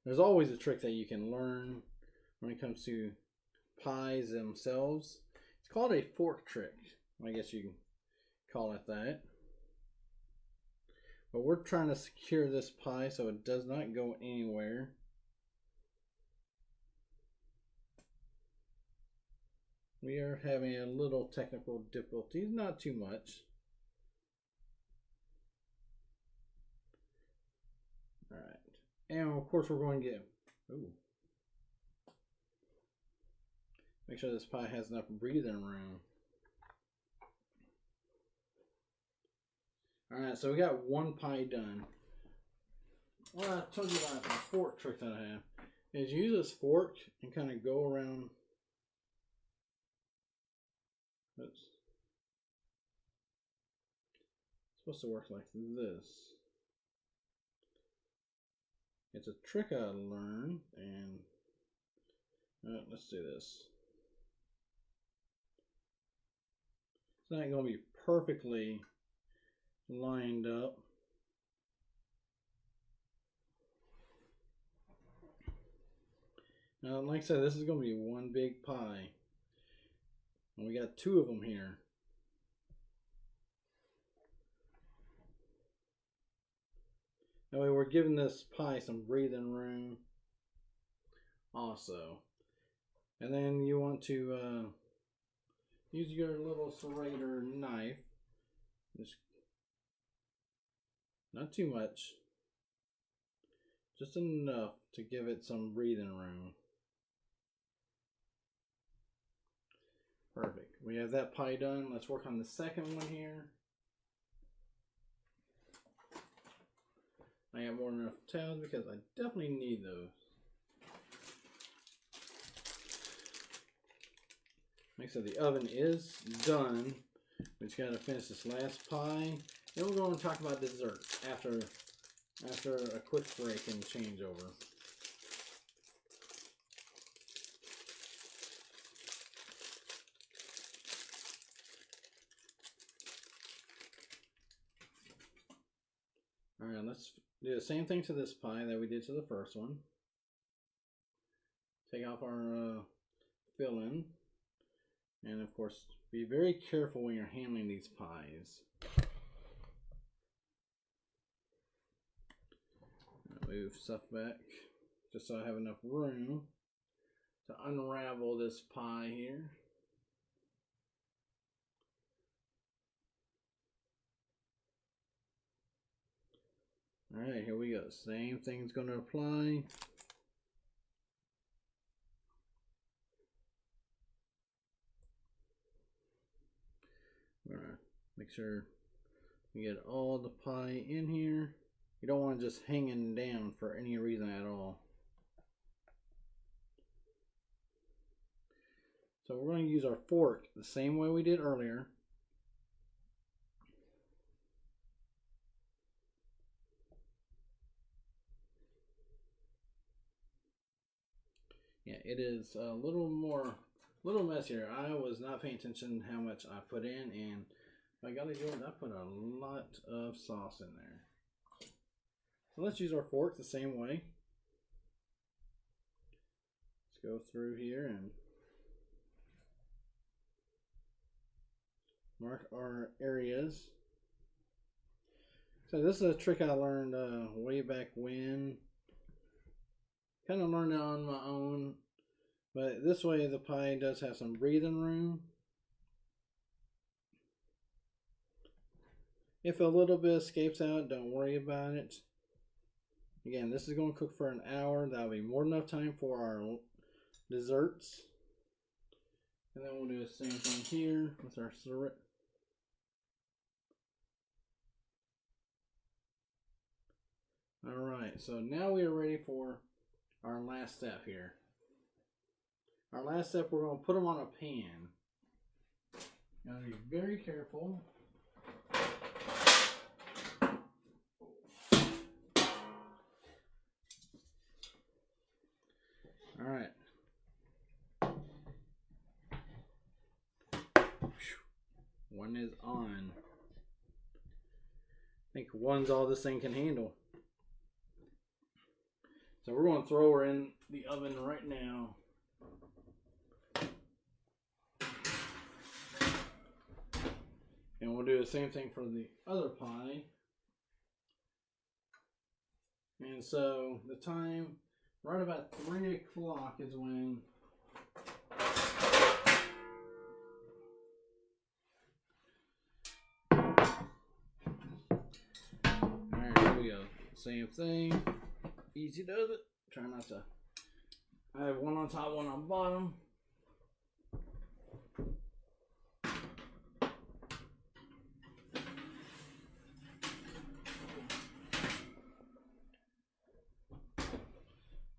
There's always a trick that you can learn when it comes to pies themselves. It's called a fork trick. I guess you can call it that. But we're trying to secure this pie so it does not go anywhere. We are having a little technical difficulties, not too much. Alright. And of course we're going to get... Ooh. Make sure this pie has enough breathing room. Alright, so we got one pie done. What I told you about the fork trick that I have is use this fork and kind of go around. Oops. It's supposed to work like this. It's a trick I learned, and let's do this. It's not going to be perfectly lined up. Now, like I said, this is going to be one big pie. And we got two of them here. That way we're giving this pie some breathing room also. And then you want to use your little serrator knife. Just not too much. Just enough to give it some breathing room. Perfect. We have that pie done. Let's work on the second one here. I got more than enough towels because I definitely need those. Like I said, the oven is done. We just got to finish this last pie. Then we're going to talk about dessert after a quick break and changeover. Alright, let's do the same thing to this pie that we did to the first one. Take off our filling. And of course, be very careful when you're handling these pies. Move stuff back just so I have enough room to unravel this pie here. Alright, here we go. Same thing's going to apply. We're going to make sure we get all the pie in here. You don't want it just hanging down for any reason at all. So we're going to use our fork the same way we did earlier. Yeah, it is a little messier. I was not paying attention how much I put in, and I gotta do it, I put a lot of sauce in there. So let's use our fork the same way. Let's go through here and mark our areas. So this is a trick I learned way back when. Kind of learned it on my own, but this way the pie does have some breathing room. If a little bit escapes out, don't worry about it. Again, this is going to cook for an hour. That'll be more than enough time for our desserts. And then we'll do the same thing here with our syrup. Alright, so now we are ready for our last step here. Our last step, we're going to put them on a pan. You got to be very careful. All right. One is on. I think one's all this thing can handle. So we're going to throw her in the oven right now. And we'll do the same thing for the other pie. And so the time, right about 3 o'clock is when alright, here we go. Same thing. Easy does it. Try not to. I have one on top, one on bottom.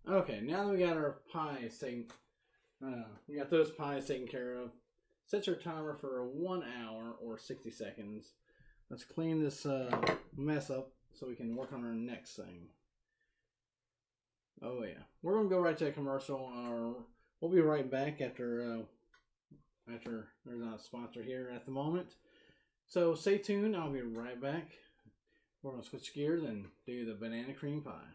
Okay, now that we got our pies taken, we got those pies taken care of. Set your timer for 1 hour or 60 seconds. Let's clean this mess up so we can work on our next thing. Oh yeah, we're gonna go right to a commercial. We'll be right back after there's not a sponsor here at the moment. So stay tuned. I'll be right back. We're gonna switch gears and do the banana cream pie.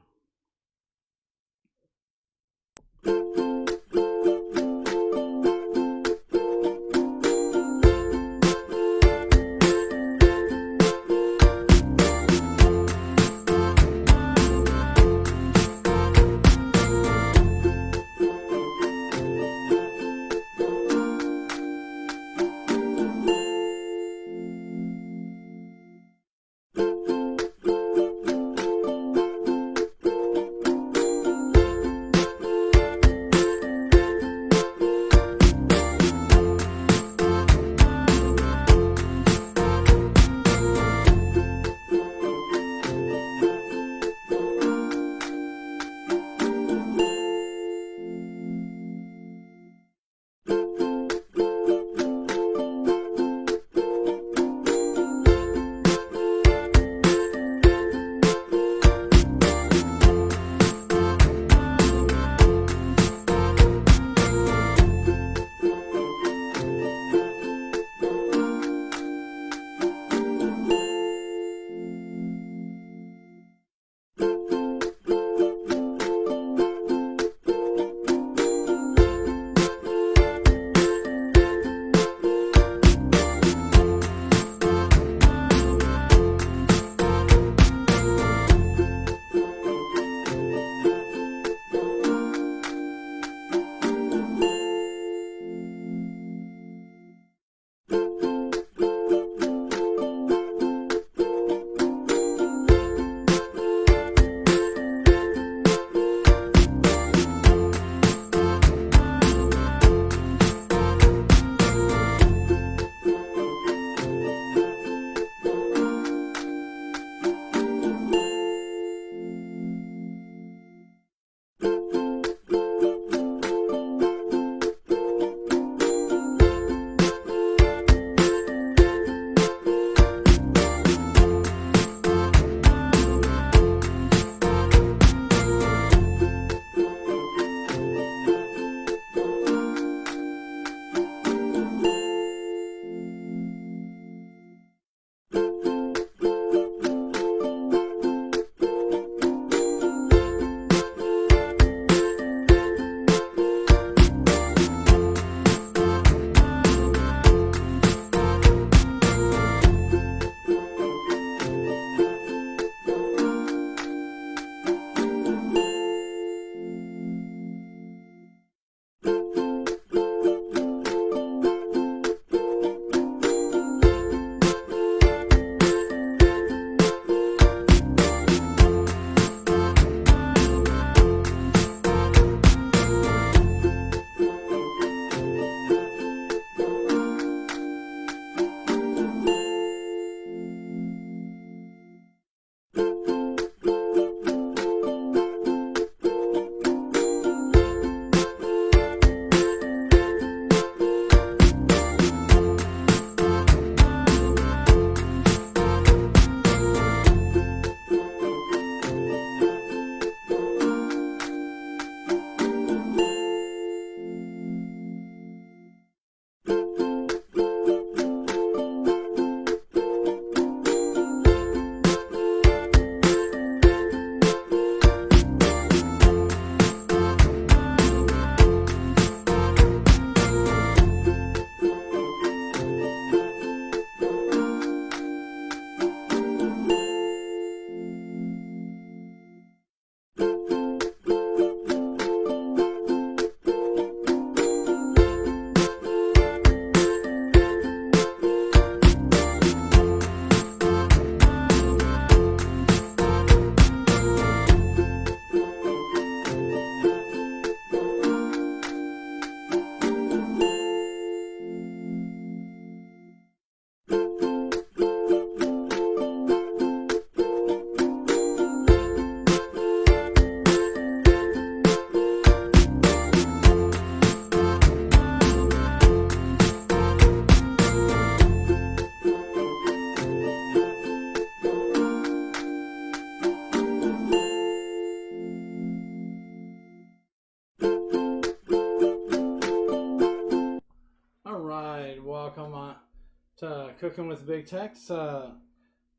to Cooking with Big Tex.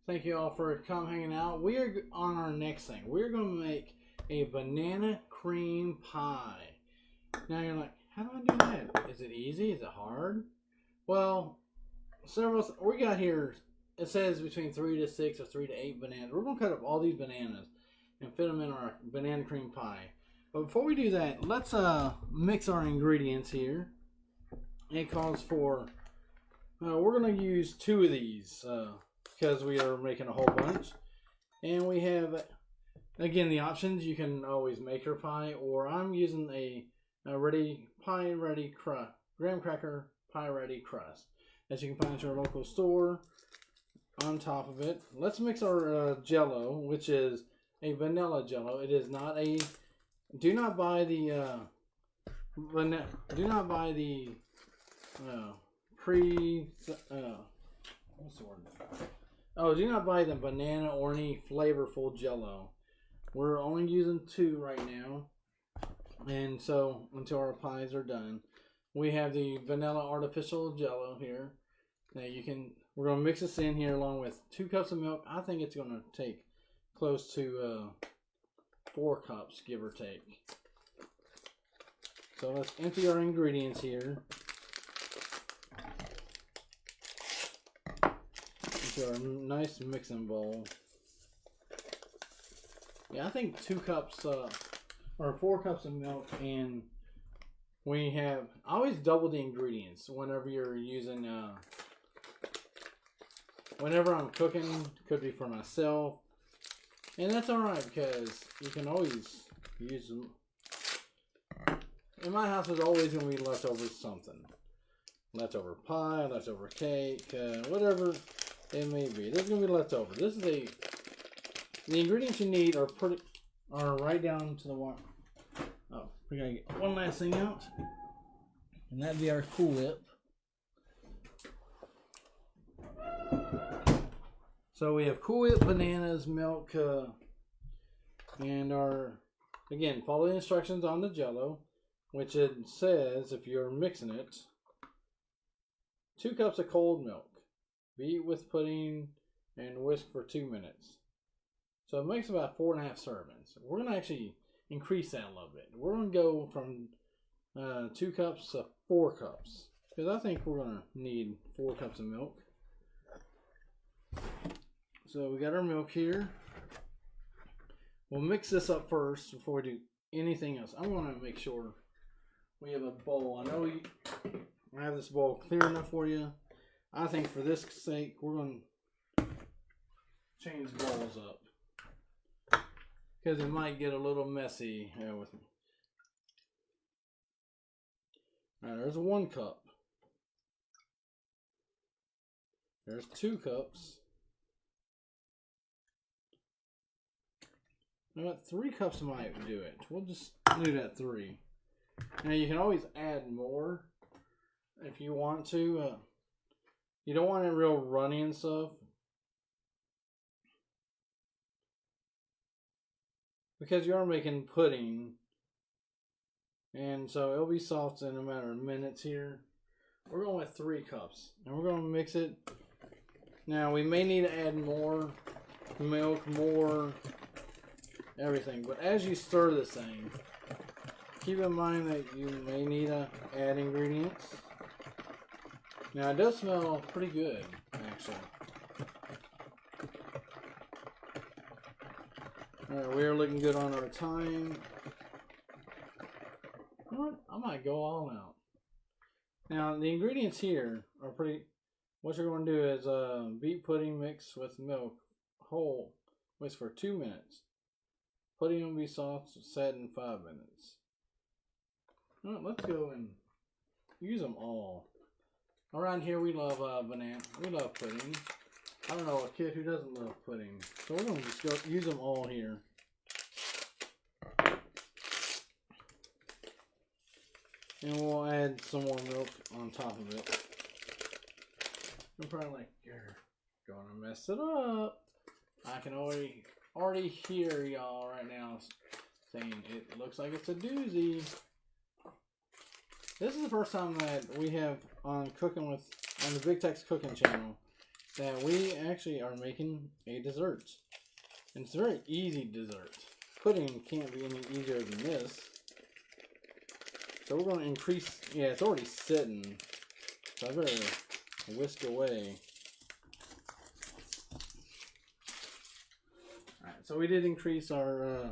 Thank you all for hanging out. We are on our next thing. We're going to make a banana cream pie. Now you're like, how do I do that? Is it easy? Is it hard? Well, we got here. It says between 3 to 6 or 3 to 8 bananas. We're going to cut up all these bananas and fit them in our banana cream pie. But before we do that, let's mix our ingredients here. It calls for, we're going to use 2 of these because we are making a whole bunch. And we have, again, the options. You can always make your pie, or I'm using a pie ready crust, graham cracker pie ready crust that you can find at your local store. On top of it, let's mix our Jello, which is a vanilla Jello. It is not a. Do not buy the what's the word? Oh, do not buy the banana or any flavorful Jello. We're only using 2 right now, and so until our pies are done, we have the vanilla artificial Jello here. Now we're gonna mix this in here along with 2 cups of milk. I think it's gonna take close to 4 cups, give or take. So let's empty our ingredients here into our nice mixing bowl. Yeah, I think 2 cups or 4 cups of milk, and I always double the ingredients whenever you're using whenever I'm cooking. Could be for myself, and that's alright because you can always use them. In my house, there's always going to be leftover something. Leftover pie, leftover cake, whatever it may be. There's going to be leftover. The ingredients you need are right down to the one. Oh, we got to get one last thing out. And that'd be our Cool Whip. So we have Cool Whip, bananas, milk, and again, follow the instructions on the Jello, which it says, if you're mixing it, 2 cups of cold milk. Beat with pudding and whisk for 2 minutes. So it makes about 4.5 servings. We're going to actually increase that a little bit. We're going to go from 2 cups to 4 cups. Because I think we're going to need 4 cups of milk. So we got our milk here. We'll mix this up first before we do anything else. I want to make sure we have a bowl. I know I have this bowl clear enough for you. I think for this sake, we're going to change bowls up, because it might get a little messy with me. Alright, there's 1 cup. There's 2 cups. You know what? 3 cups might do it. We'll just do that 3. Now you can always add more if you want to. You don't want it real runny and stuff, because you are making pudding, and so it'll be soft in a matter of minutes here. We're going with 3 cups, and we're going to mix it. Now we may need to add more milk, more everything, but as you stir this thing, keep in mind that you may need to add ingredients. Now it does smell pretty good, actually. Alright, we're looking good on our time. You know what? I might go all out. Now the ingredients here are pretty. What you're going to do is beat pudding mix with milk whole, whisk for 2 minutes. Pudding will be soft, set in 5 minutes. All right, let's go and use them all. Around here we love banana. We love pudding. I don't know a kid who doesn't love pudding. So we're going to just go use them all here. And we'll add some more milk on top of it. I'm probably like, you're gonna mess it up. I can already hear y'all right now saying it looks like it's a doozy. This is the first time that we have on Cooking with on the Big Tex Cooking channel that we actually are making a dessert. And it's a very easy dessert. Pudding can't be any easier than this. So we're going to increase, yeah, it's already sitting. So I better whisk away. Alright, so we did increase our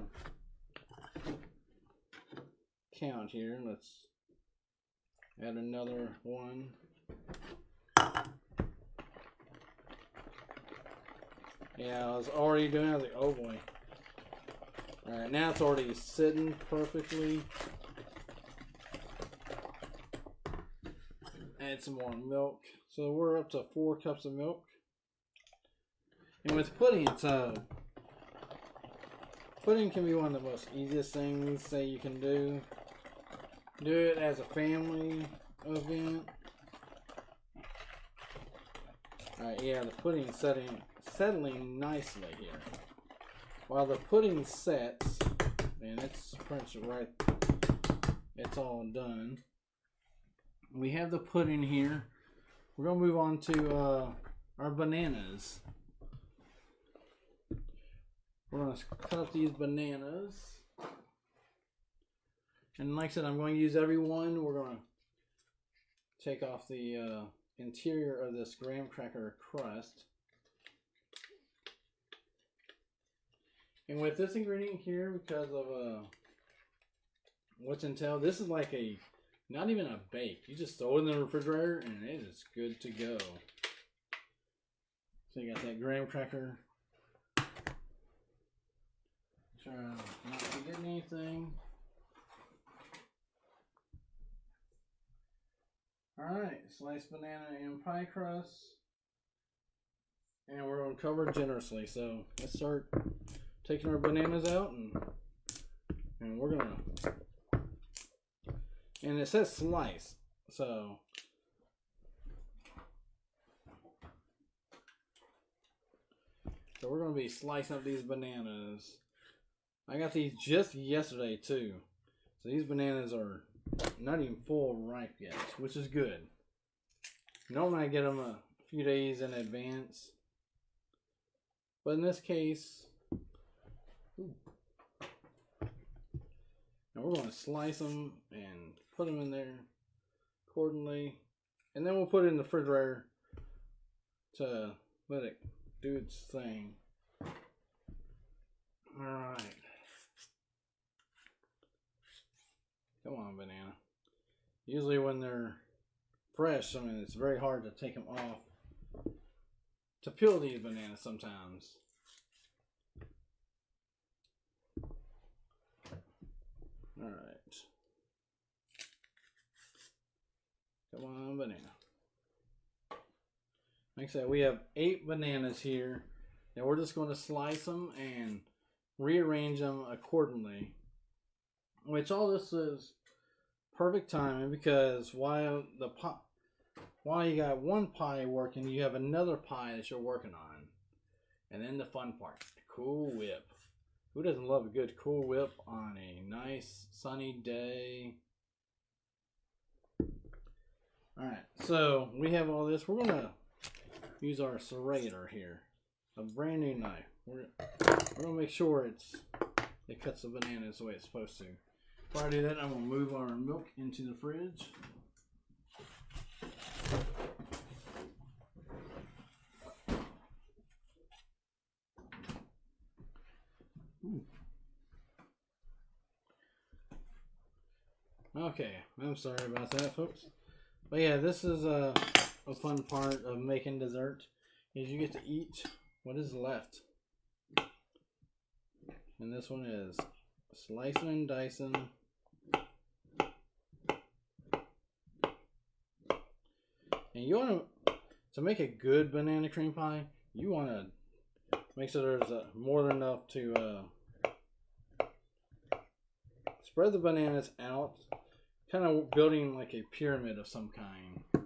count here. Let's add another one. Yeah, I was already doing it. I was like, oh boy. Alright, now it's already sitting perfectly. Add some more milk. So we're up to 4 cups of milk. And with pudding, it's pudding can be one of the most easiest things that you can do. Do it as a family event. Alright, yeah, the pudding is settling nicely here. While the pudding sets, and it's pretty much right, it's all done. We have the pudding here. We're going to move on to our bananas. We're going to cut up these bananas. And like I said, I'm going to use every one. We're going to take off the interior of this graham cracker crust. And with this ingredient here, because of what's entailed, this is like a, not even a bake. You just throw it in the refrigerator and it is good to go. So you got that graham cracker. Try not to forget anything. Alright, sliced banana and pie crust. And we're going to cover generously. So let's start taking our bananas out, and we're going to, and it says slice. So we're going to be slicing up these bananas. I got these just yesterday too. So these bananas are not even full ripe yet, which is good. Normally I get them a few days in advance. But in this case, now we're going to slice them and put them in there accordingly. And then we'll put it in the refrigerator to let it do its thing. Alright. Come on, banana. Usually when they're fresh, I mean, it's very hard to take them off. To peel these bananas sometimes. Alright. Come on, banana. Like I said, we have 8 bananas here. And we're just going to slice them and rearrange them accordingly. Which all this is perfect timing, because while you got one pie working, you have another pie that you're working on. And then the fun part, Cool Whip. Who doesn't love a good Cool Whip on a nice sunny day? Alright, so we have all this. We're going to use our serrator here. A brand new knife. We're going to make sure it cuts the bananas the way it's supposed to. Before I do that, I'm going to move our milk into the fridge. Okay, I'm sorry about that, folks. But yeah, this is a fun part of making dessert, is you get to eat what is left. And this one is slicing and dicing. And you want to make a good banana cream pie, you want to make sure there's more than enough to spread the bananas out, kind of building like a pyramid of some kind.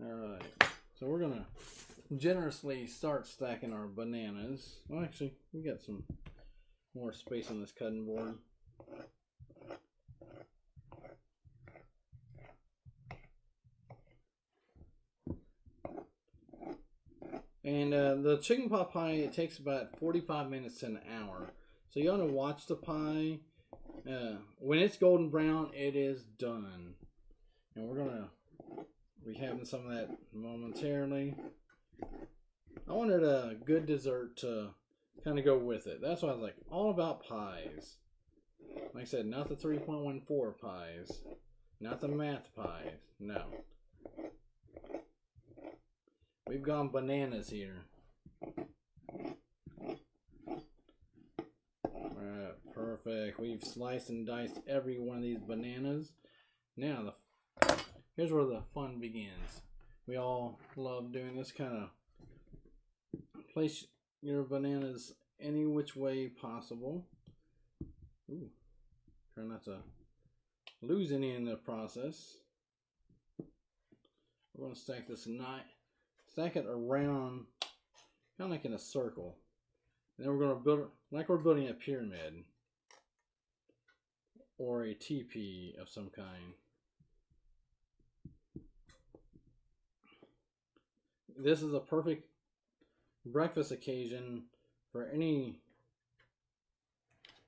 Alright, so we're going to generously start stacking our bananas. Well, actually, we got some more space on this cutting board. And the chicken pot pie, it takes about 45 minutes to an hour. So you want to watch the pie. When it's golden brown, it is done. And we're going to be having some of that momentarily. I wanted a good dessert to kind of go with it. That's why I was like, all about pies. Like I said, not the 3.14 pies. Not the math pies. No. We've gone bananas here. Alright, perfect. We've sliced and diced every one of these bananas. Now, here's where the fun begins. We all love doing this kind of. Place your bananas any which way possible. Ooh, try not to lose any in the process. We're going to stack this stack it around, kind of like in a circle. And then we're going to build it like we're building a pyramid or a teepee of some kind. This is a perfect breakfast occasion for any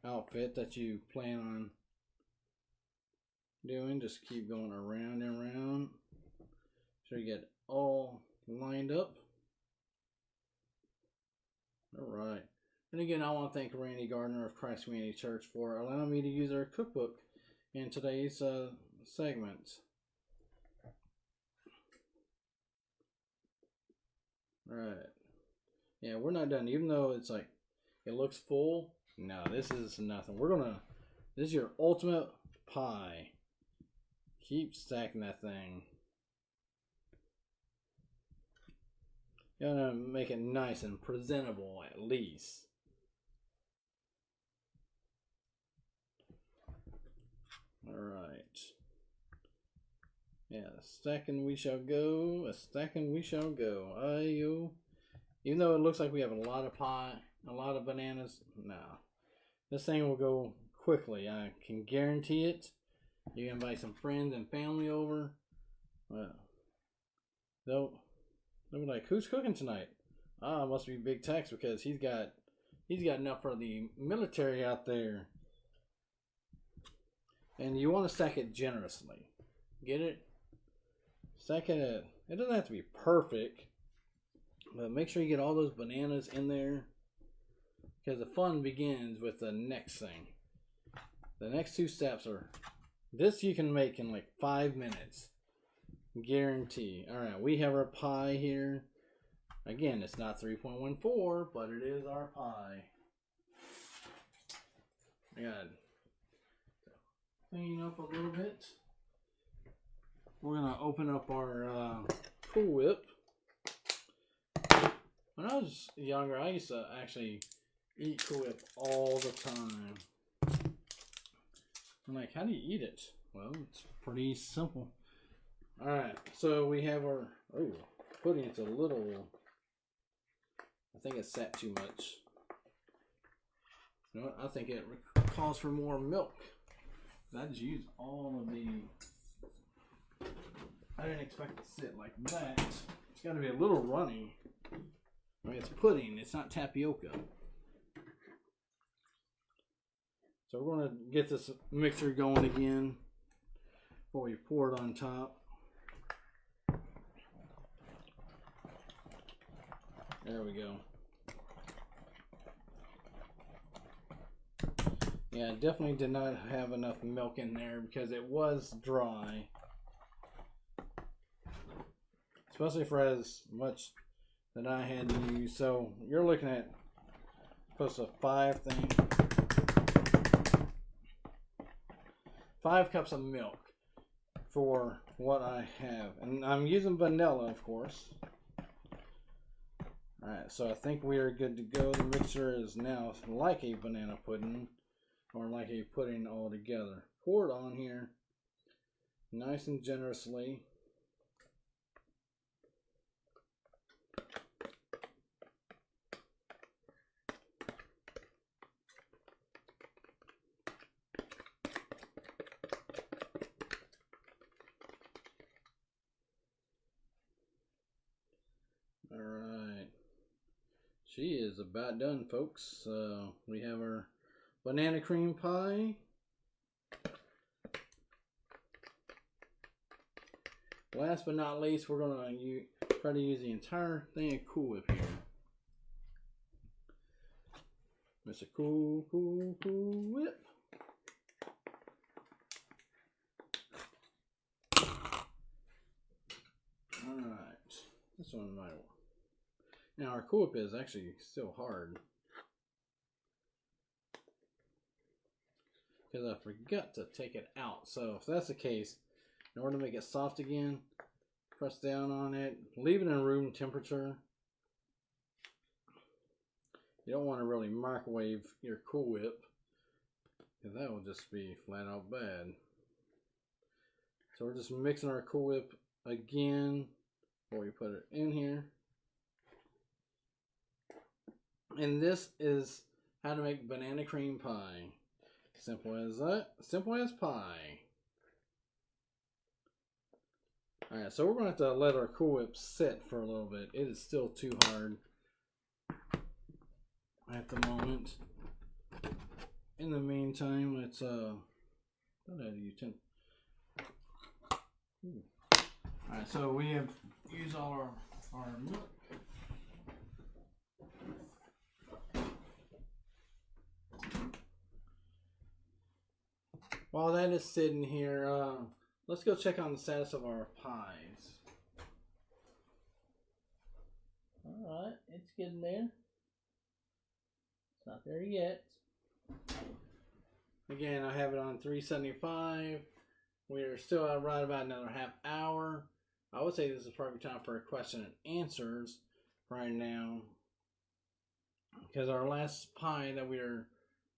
outfit that you plan on doing. Just keep going around and around. So you get all lined up. Alright. And again, I want to thank Randy Gardner of Christ Community Church for allowing me to use our cookbook in today's segment. Alright. Yeah, we're not done. Even though it's like, it looks full. No, this is nothing. This is your ultimate pie. Keep stacking that thing. You gotta make it nice and presentable at least. Alright. Yeah, stacking we shall go. A stacking we shall go. Ayo. Even though it looks like we have a lot of pie, a lot of bananas, no. This thing will go quickly. I can guarantee it. You can invite some friends and family over. Well, they'll be like, "Who's cooking tonight?" Ah, it must be Big Tex because he's got enough for the military out there. And you want to stack it generously. Get it? Stack it. It doesn't have to be perfect. But make sure you get all those bananas in there, because the fun begins with the next thing. The next two steps are, this you can make in like 5 minutes. Guarantee. Alright, we have our pie here. Again, it's not 3.14, but it is our pie. I gotta clean up a little bit. We're going to open up our Cool Whip. When I was younger, I used to actually eat Cool Whip all the time. I'm like, how do you eat it? Well, it's pretty simple. Alright, so we have our pudding. It's a little, I think it's sat too much. You know what? I think it calls for more milk. I just used all of the, I didn't expect it to sit like that. It's got to be a little runny. I mean, it's pudding, it's not tapioca. So we're going to get this mixer going again before we pour it on top. There we go. Yeah, definitely did not have enough milk in there because it was dry. Especially for as much that I had to use. So you're looking at close to 5 cups of milk for what I have. And I'm using vanilla, of course. Alright, so I think we are good to go. The mixture is now like a banana pudding, or like a pudding all together. Pour it on here nice and generously. Alright. She is about done, folks. We have our banana cream pie. Last but not least, we're going to try to use the entire thing of Cool Whip here. Mr. Cool Whip. Alright. This one might work. Now our Cool Whip is actually still hard. Because I forgot to take it out. So if that's the case, in order to make it soft again, press down on it, leave it in room temperature. You don't want to really microwave your Cool Whip, because that will just be flat out bad. So we're just mixing our Cool Whip again before we put it in here. And this is how to make banana cream pie. Simple as that. Simple as pie. Alright, so we're going to have to let our Cool Whip sit for a little bit. It is still too hard at the moment. In the meantime, let's Alright, so we have used all our milk. While that is sitting here, let's go check on the status of our pies. Alright, it's getting there. It's not there yet. Again, I have it on 375. We're still at right about another half hour. I would say this is perfect time for a question and answers right now. Because our last pie that we're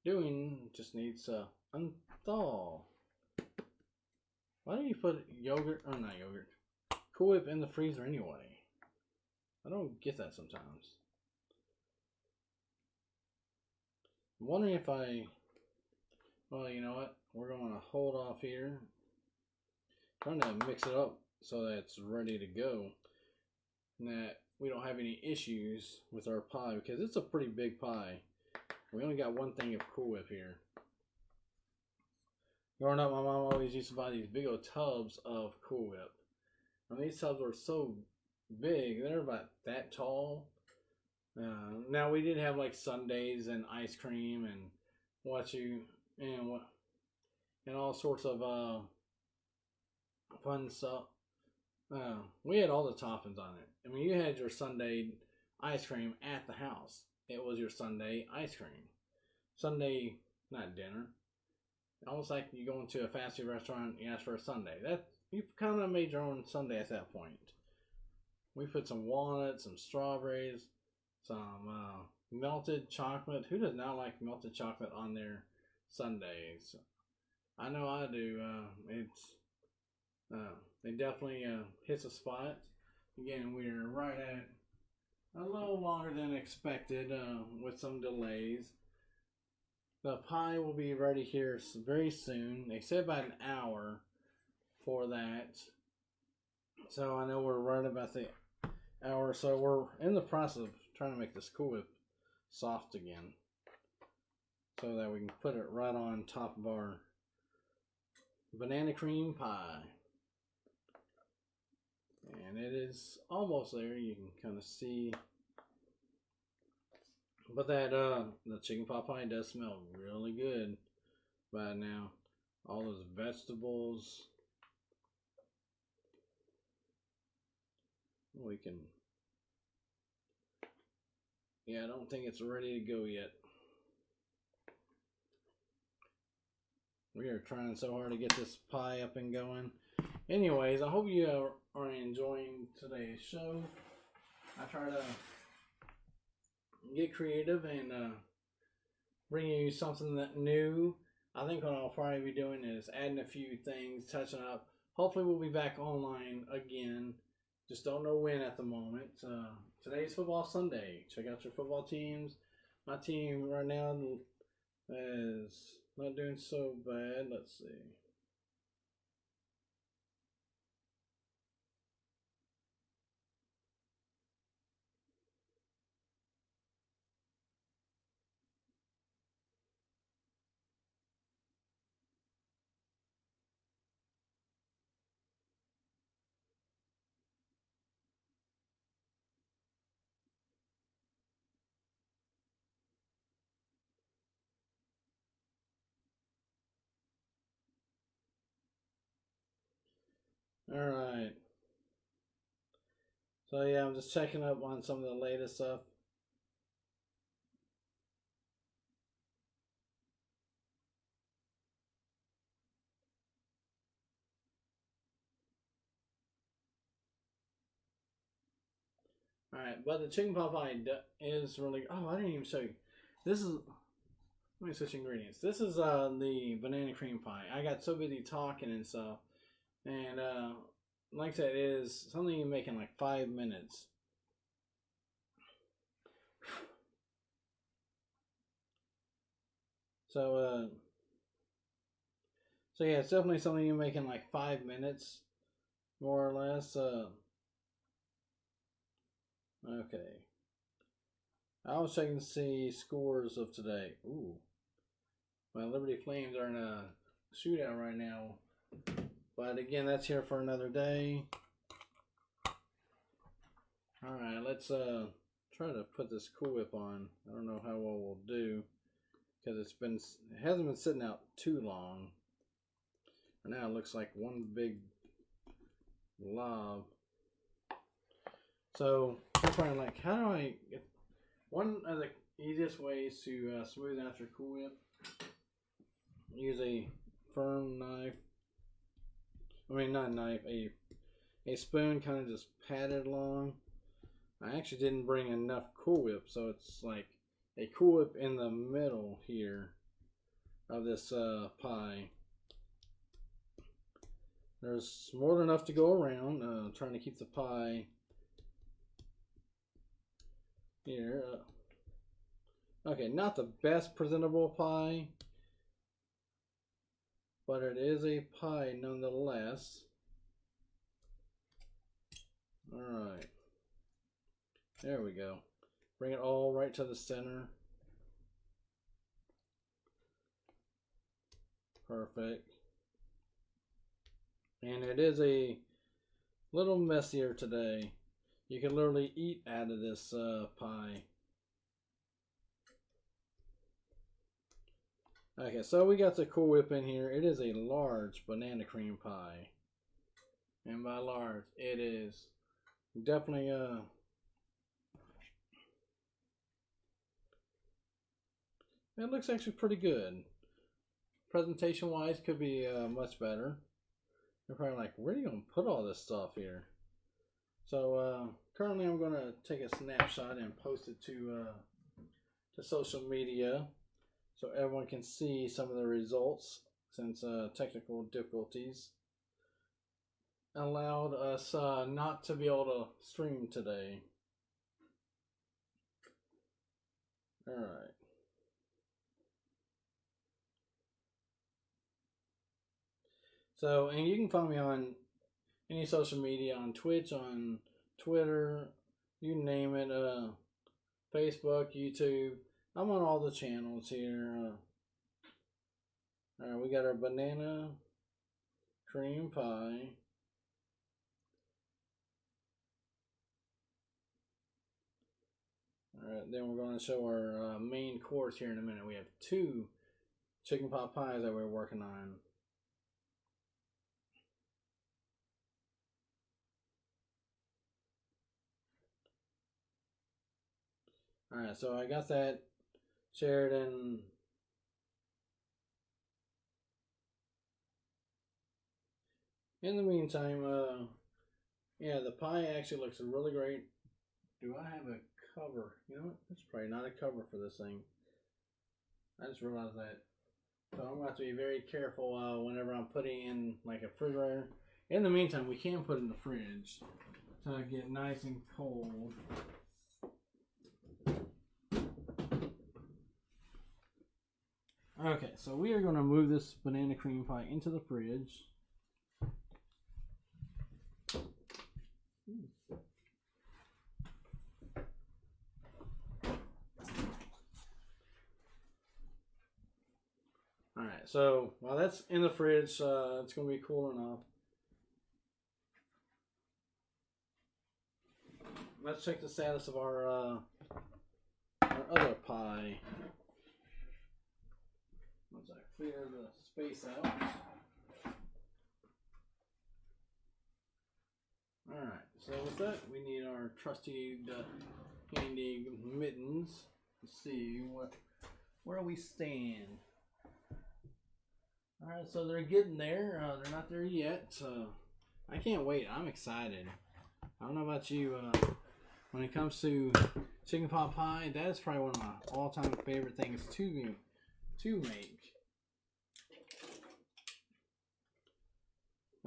doing just needs to unthaw. Why don't you put yogurt, or not yogurt, Cool Whip in the freezer anyway? I don't get that sometimes. I'm wondering if well, you know what? We're going to hold off here. Trying to mix it up so that it's ready to go. And that we don't have any issues with our pie, because it's a pretty big pie. We only got one thing of Cool Whip here. Growing up, my mom always used to buy these big old tubs of Cool Whip. And these tubs were so big, they're about that tall. Now we did have like sundaes and ice cream and and all sorts of fun stuff. We had all the toppings on it. I mean, you had your sundae ice cream at the house. It was your Sunday ice cream. Sunday, not dinner. Almost like you go into a fast food restaurant, you ask for a sundae. You've kind of made your own sundae at that point. We put some walnuts, some strawberries, some melted chocolate. Who does not like melted chocolate on their sundaes? I know I do. It definitely hits a spot. Again, we're right at a little longer than expected with some delays. The pie will be ready here very soon. They said about an hour for that. So I know we're right about the hour. So we're in the process of trying to make this Cool Whip soft again, so that we can put it right on top of our banana cream pie. And it is almost there. You can kind of see. But that the chicken pot pie does smell really good by now. All those vegetables. Yeah, I don't think it's ready to go yet. We are trying so hard to get this pie up and going. Anyways, I hope you are enjoying today's show. I try to get creative and bring you something that new. I think what I'll probably be doing is adding a few things, touching up. Hopefully we'll be back online again. Just don't know when at the moment. Today's Football Sunday. Check out your football teams. My team right now is not doing so bad. Let's see. Alright. So yeah, I'm just checking up on some of the latest stuff. Alright, but the chicken pot pie is really... Oh, I didn't even show you. This is... Let me switch ingredients. This is the banana cream pie. I got so busy talking and stuff. And like I said, it is something you make in like 5 minutes. So so yeah, it's definitely something you make in like 5 minutes, more or less. Okay. I was checking to see scores of today. Ooh. Well, Liberty Flames are in a shootout right now. But again, that's here for another day. Alright, let's try to put this Cool Whip on. I don't know how well we'll do, because it hasn't been sitting out too long. For now it looks like one big blob. So you're probably like, how do I get... One of the easiest ways to smooth out your Cool Whip, use a firm knife. I mean, not a knife, a spoon, kind of just pat it along. I actually didn't bring enough Cool Whip, so it's like a Cool Whip in the middle here of this pie. There's more than enough to go around. Trying to keep the pie here. Okay, not the best presentable pie, but it is a pie nonetheless. Alright. There we go. Bring it all right to the center. Perfect. And it is a little messier today. You can literally eat out of this pie. Okay, so we got the Cool Whip in here. It is a large banana cream pie. And by large, it is definitely it looks actually pretty good. Presentation wise, could be much better. You're probably like, where are you going to put all this stuff here? So currently I'm going to take a snapshot and post it to social media so everyone can see some of the results, since technical difficulties allowed us not to be able to stream today. Alright. So, and you can find me on any social media, on Twitch, on Twitter, you name it, Facebook, YouTube. I'm on all the channels here. Alright, we got our banana cream pie. Alright, then we're going to show our main course here in a minute. We have 2 chicken pot pies that we're working on. Alright, so I got that shared in. In the meantime, yeah, the pie actually looks really great. Do I have a cover? You know what? That's probably not a cover for this thing. I just realized that. So I'm going to have to be very careful whenever I'm putting in like a refrigerator. In the meantime, we can put it in the fridge to get nice and cold. Okay, so we are going to move this banana cream pie into the fridge. Alright, so while that's in the fridge, it's going to be cooling off. Let's check the status of our other pie. Once I clear the space out. Alright, so with that, we need our trusty handy mittens. Let's see where we stand. Alright, so they're getting there. They're not there yet, so I can't wait. I'm excited. I don't know about you. When it comes to chicken pot pie, that is probably one of my all-time favorite things to make.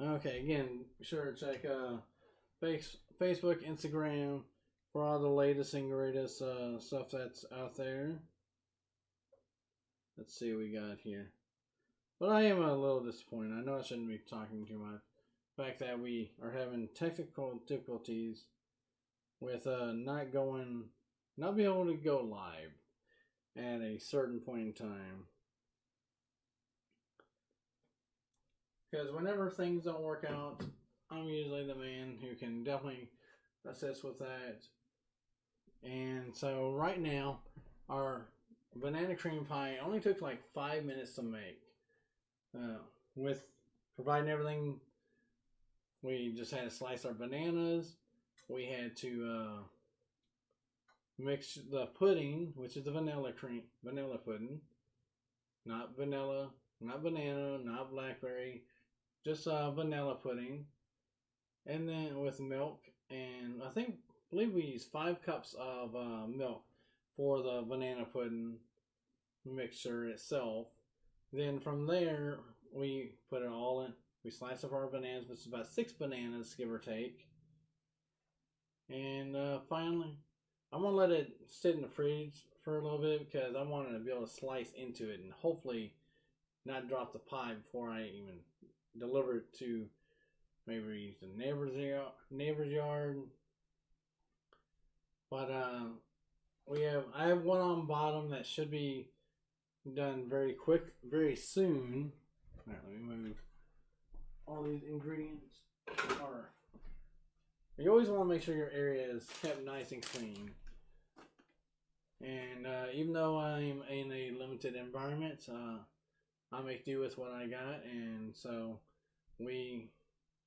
Okay, again, be sure to check Facebook, Instagram for all the latest and greatest stuff that's out there. Let's see what we got here. But I am a little disappointed. I know I shouldn't be talking too much. The fact that we are having technical difficulties with not being able to go live at a certain point in time. Because whenever things don't work out, I'm usually the man who can definitely assist with that. And so right now, our banana cream pie only took like 5 minutes to make. With providing everything, we just had to slice our bananas. We had to mix the pudding, which is the vanilla pudding, not vanilla, not banana, not blackberry, just vanilla pudding, and then with milk. And I believe we used 5 cups of milk for the banana pudding mixture itself. Then from there, we put it all in. We slice up our bananas, which is about 6 bananas, give or take. And finally, I'm going to let it sit in the fridge for a little bit because I wanted to be able to slice into it and hopefully not drop the pie before I even deliver it to maybe the neighbor's yard. But I have one on bottom that should be done very very soon. All right, let me move all these ingredients. You always want to make sure your area is kept nice and clean. And even though I'm in a limited environment, I make do with what I got. And so we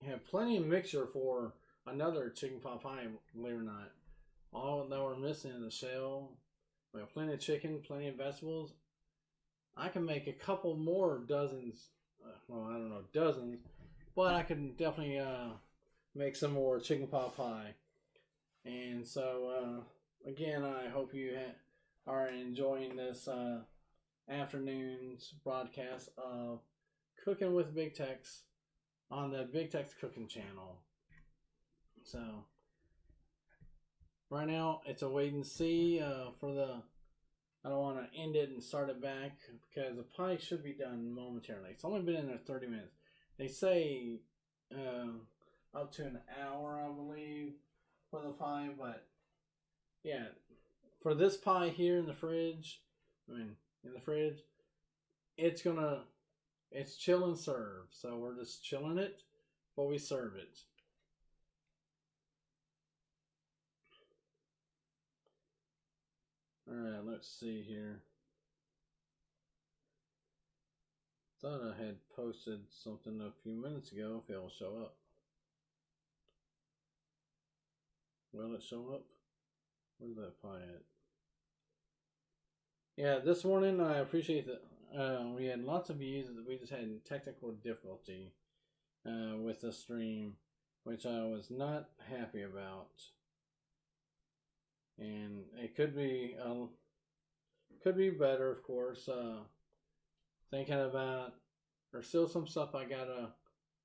have plenty of mixture for another chicken pot pie, believe it or not. All that we're missing is the shell. We have plenty of chicken, plenty of vegetables. I can make a couple more dozens. Well, I don't know dozens, but I can definitely make some more chicken pot pie. And so again, I hope you are enjoying this afternoon's broadcast of Cooking with Big Tex on the Big Tex Cooking channel. So right now it's a wait and see for the. I don't want to end it and start it back because the pie should be done momentarily. It's only been in there 30 minutes. They say up to an hour, I believe, for the pie. But yeah, for this pie here in the fridge, it's chill and serve. So we're just chilling it while we serve it. Alright, let's see here. Thought I had posted something a few minutes ago if it'll show up. Will it show up? Where's that pie at? Yeah, this morning I appreciate that we had lots of views. We just had technical difficulty with the stream, which I was not happy about. And it could be better, of course. Thinking about there's still some stuff I gotta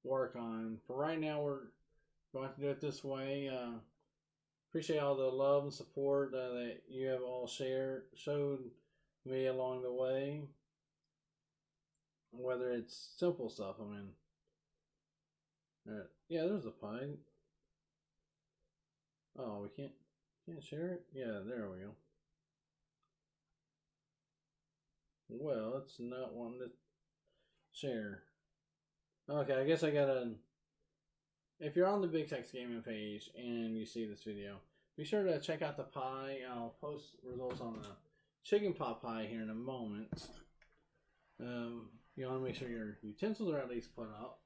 work on. For right now, we're going to do it this way. Appreciate all the love and support that you have all showed me along the way. Whether it's simple stuff, I mean, yeah, there's a pie. Oh, we can't share it? Yeah, there we go. Well, it's not wanting to share. Okay, I guess I gotta. If you're on the Bigtexgaming page and you see this video, be sure to check out the pie. I'll post results on the chicken pot pie here in a moment. You want to make sure your utensils are at least put up.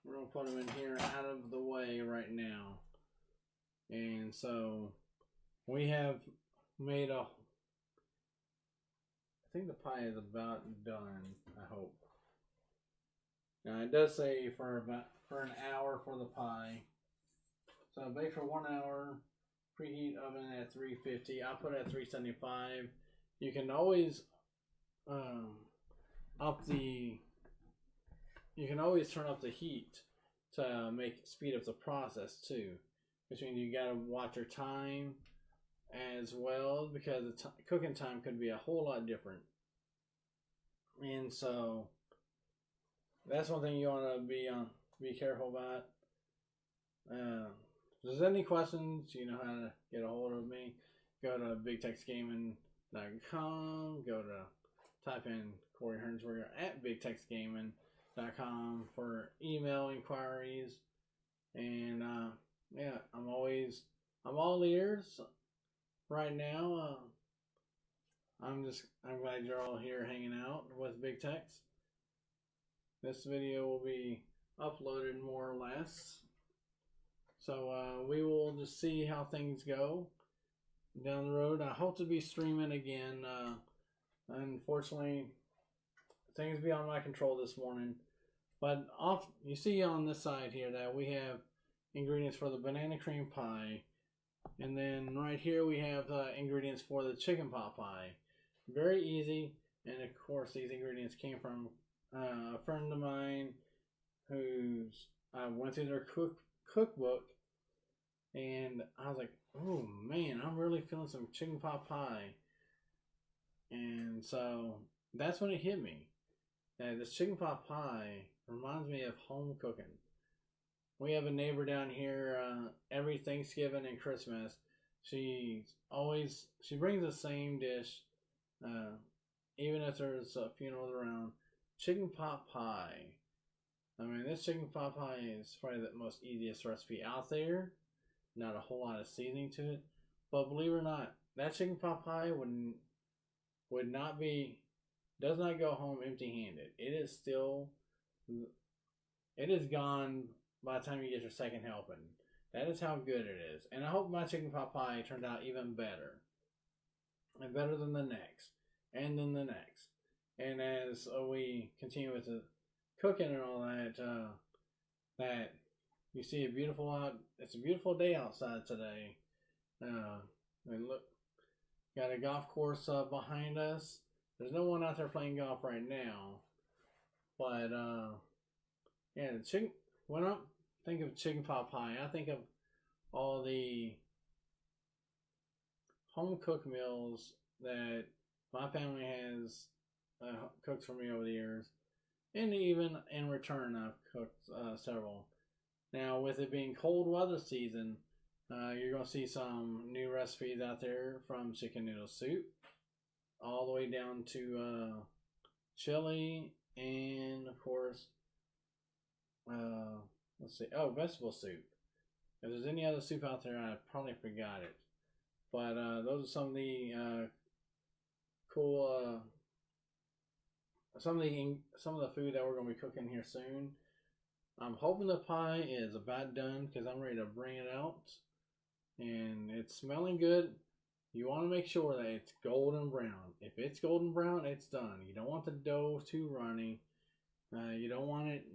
we're going to put them in here out of the way right now. And so we have made I think the pie is about done, I hope. Now it does say for an hour for the pie. So bake for 1 hour, preheat oven at 350. I put it at 375. You can always turn up the heat to speed up the process too, which means you gotta watch your time as well, because the cooking time could be a whole lot different. And so that's one thing you want to be careful about. If there's any questions, you know how to get a hold of me. Go to Bigtexgaming.com. Type in Corey Hernsberger at Bigtexgaming.com for email inquiries. And yeah, I'm all ears right now. I'm glad you're all here hanging out with Big Tex. This video will be uploaded more or less. So we will just see how things go down the road. I hope to be streaming again. Unfortunately, things beyond my control this morning. But you see on this side here that we have ingredients for the banana cream pie. And then right here we have ingredients for the chicken pot pie. Very easy. And of course these ingredients came from a friend of mine I went through their cookbook, and I was like, oh man, I'm really feeling some chicken pot pie. And so that's when it hit me that this chicken pot pie reminds me of home cooking. We have a neighbor down here every Thanksgiving and Christmas. She brings the same dish, even if there's funerals around. Chicken pot pie. I mean, this chicken pot pie is probably the most easiest recipe out there. Not a whole lot of seasoning to it, but believe it or not, that chicken pot pie does not go home empty-handed. It is gone by the time you get your second helping. That is how good it is. And I hope my chicken pot pie turned out even better. And better than the next. And then the next. And as we continue with the cooking and all that, that you see it's a beautiful day outside today. And look, got a golf course behind us. There's no one out there playing golf right now. But, yeah, when I think of chicken pot pie, I think of all the home cooked meals that my family has cooked for me over the years. And even in return, I've cooked several. Now, with it being cold weather season, you're going to see some new recipes out there, from chicken noodle soup all the way down to chili, and of course, let's see, vegetable soup. If there's any other soup out there, I probably forgot it. But those are some of the cool, some of the food that we're going to be cooking here soon. I'm hoping the pie is about done, because I'm ready to bring it out. And it's smelling good. You want to make sure that it's golden brown. If it's golden brown, it's done. You don't want the dough too runny. You don't want it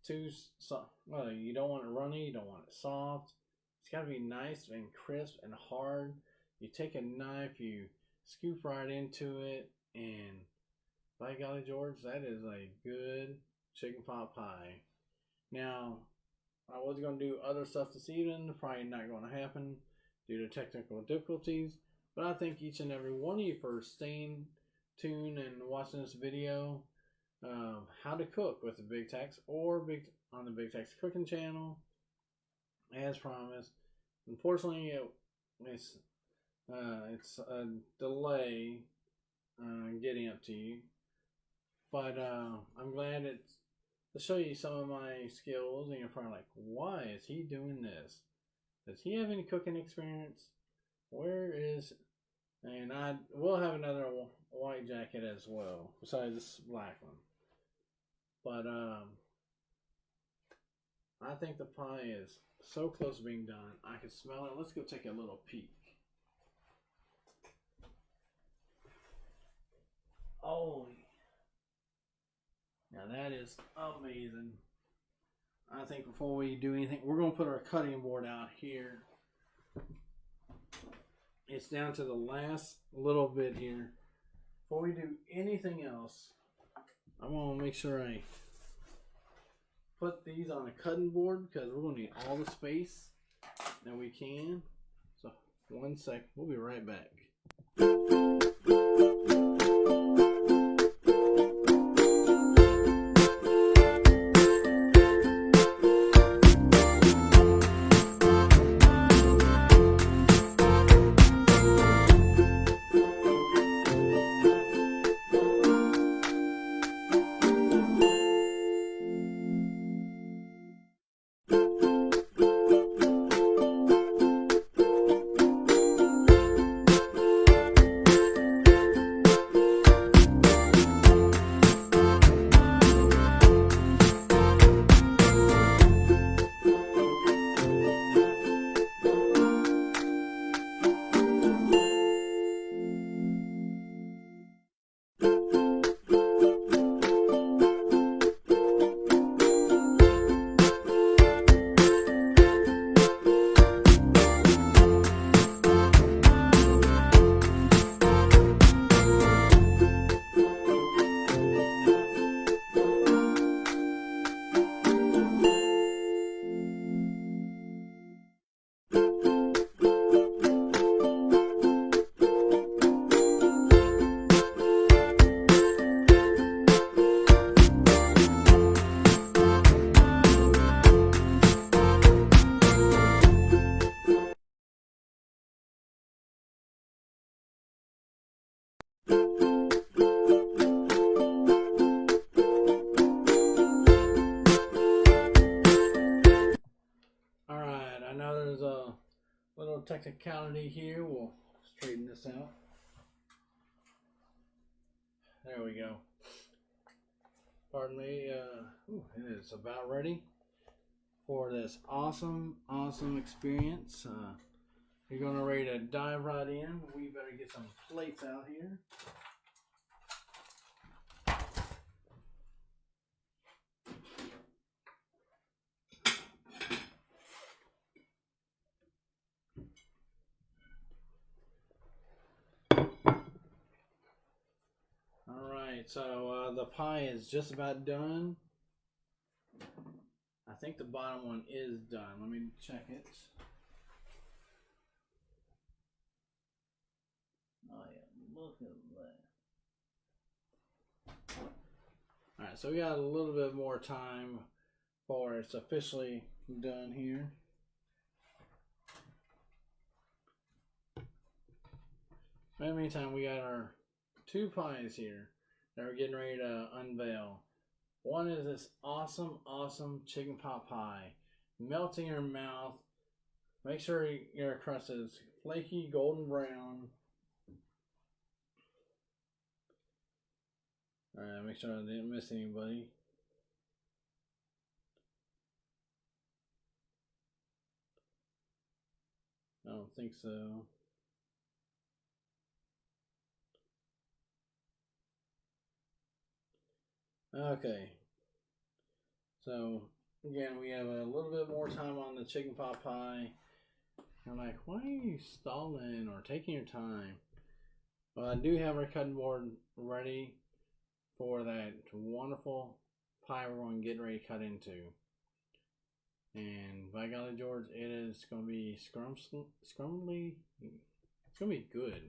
too soft. Well, you don't want it runny. You don't want it soft. It's got to be nice and crisp and hard. You take a knife, you scoop right into it, and by golly George, that is a good chicken pot pie. Now, I was going to do other stuff this evening. Probably not going to happen due to technical difficulties. But I thank each and every one of you for staying tuned and watching this video. How to cook with the Big Tex, on the Big Tex Cooking channel, as promised. Unfortunately, it's a delay getting up to you. But I'm glad to show you some of my skills, and you're probably like, why is he doing this? Does he have any cooking experience? Where is... And I will have another white jacket as well, besides this black one. But I think the pie is so close to being done. I can smell it. Let's go take a little peek. Oh, now that is amazing. I think before we do anything, we're going to put our cutting board out here. It's down to the last little bit here. Before we do anything else, I want to make sure I put these on a cutting board because we're going to need all the space that we can. So, one sec. We'll be right back. Alright, I know there's a little technicality here. We'll straighten this out. There we go. Pardon me. It is about ready for this awesome experience. You're gonna ready to dive right in. We better get some plates out here. Alright, so the pie is just about done. I think the bottom one is done. Let me check it. Oh yeah, look at that. Alright, so we got a little bit more time before it's officially done here. In the meantime, we got our two pies here that we're getting ready to unveil. One is this awesome chicken pot pie. Melting in your mouth. Make sure your crust is flaky, golden brown. Alright, make sure I didn't miss anybody. I don't think so. Okay. So, again, we have a little bit more time on the chicken pot pie. I'm like, why are you stalling or taking your time? Well, I do have our cutting board ready for that wonderful pie we're going to get ready to cut into. And by golly, George, it is going to be scrumbly. It's going to be good.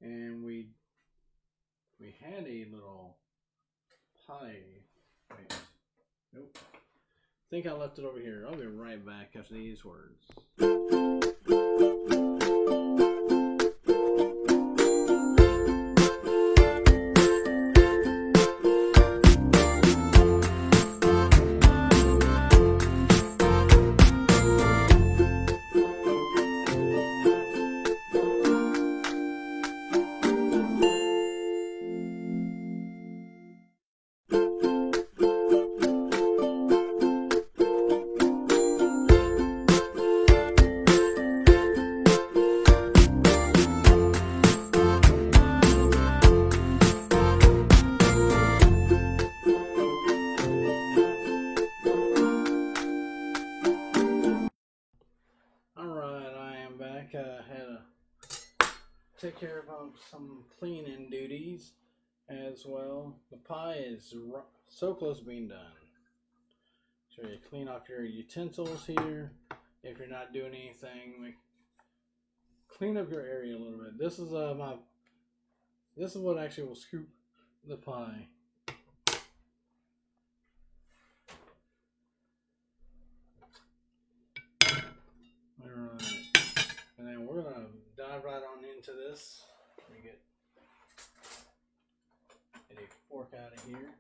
And we had a little pie. Wait. Nope. I think I left it over here. I'll be right back after these words. back. Had to take care of some cleaning duties as well. The pie is so close to being done. So you clean off your utensils here. If you're not doing anything, clean up your area a little bit. This is this is what actually will scoop the pie. Alright. And then we're gonna dive right on into this. Let me get a fork out of here.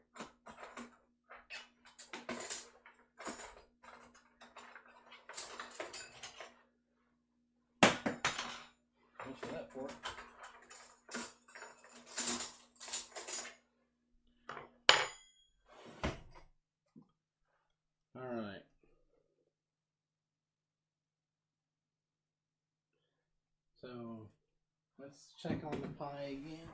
Thanks for that fork. Alright. So let's check on the pie again.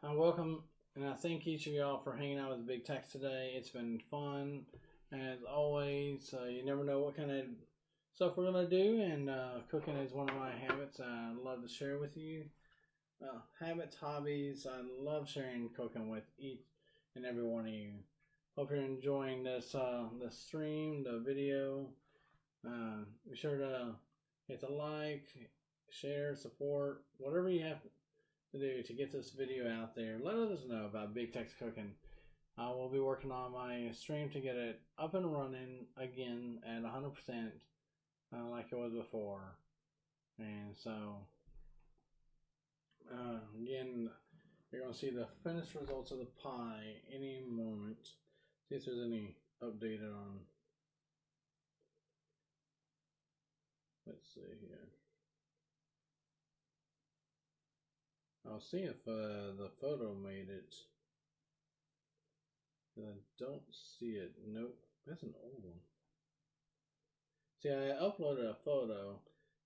I welcome and I thank each of y'all for hanging out with Big Tex today. It's been fun as always. You never know what kind of stuff we're gonna do, and cooking is one of my habits I love to share with you. Habits, hobbies. I love sharing cooking with each and every one of you. Hope you're enjoying this the stream, the video. Be sure to hit the like, share, support, whatever you have to do to get this video out there. Let others know about Big Tex Cooking. I will be working on my stream to get it up and running again at 100%, like it was before. And so, again, you're going to see the finished results of the pie any moment. See if there's any updated on. Let's see here. I'll see if the photo made it. I don't see it. Nope, that's an old one. See, I uploaded a photo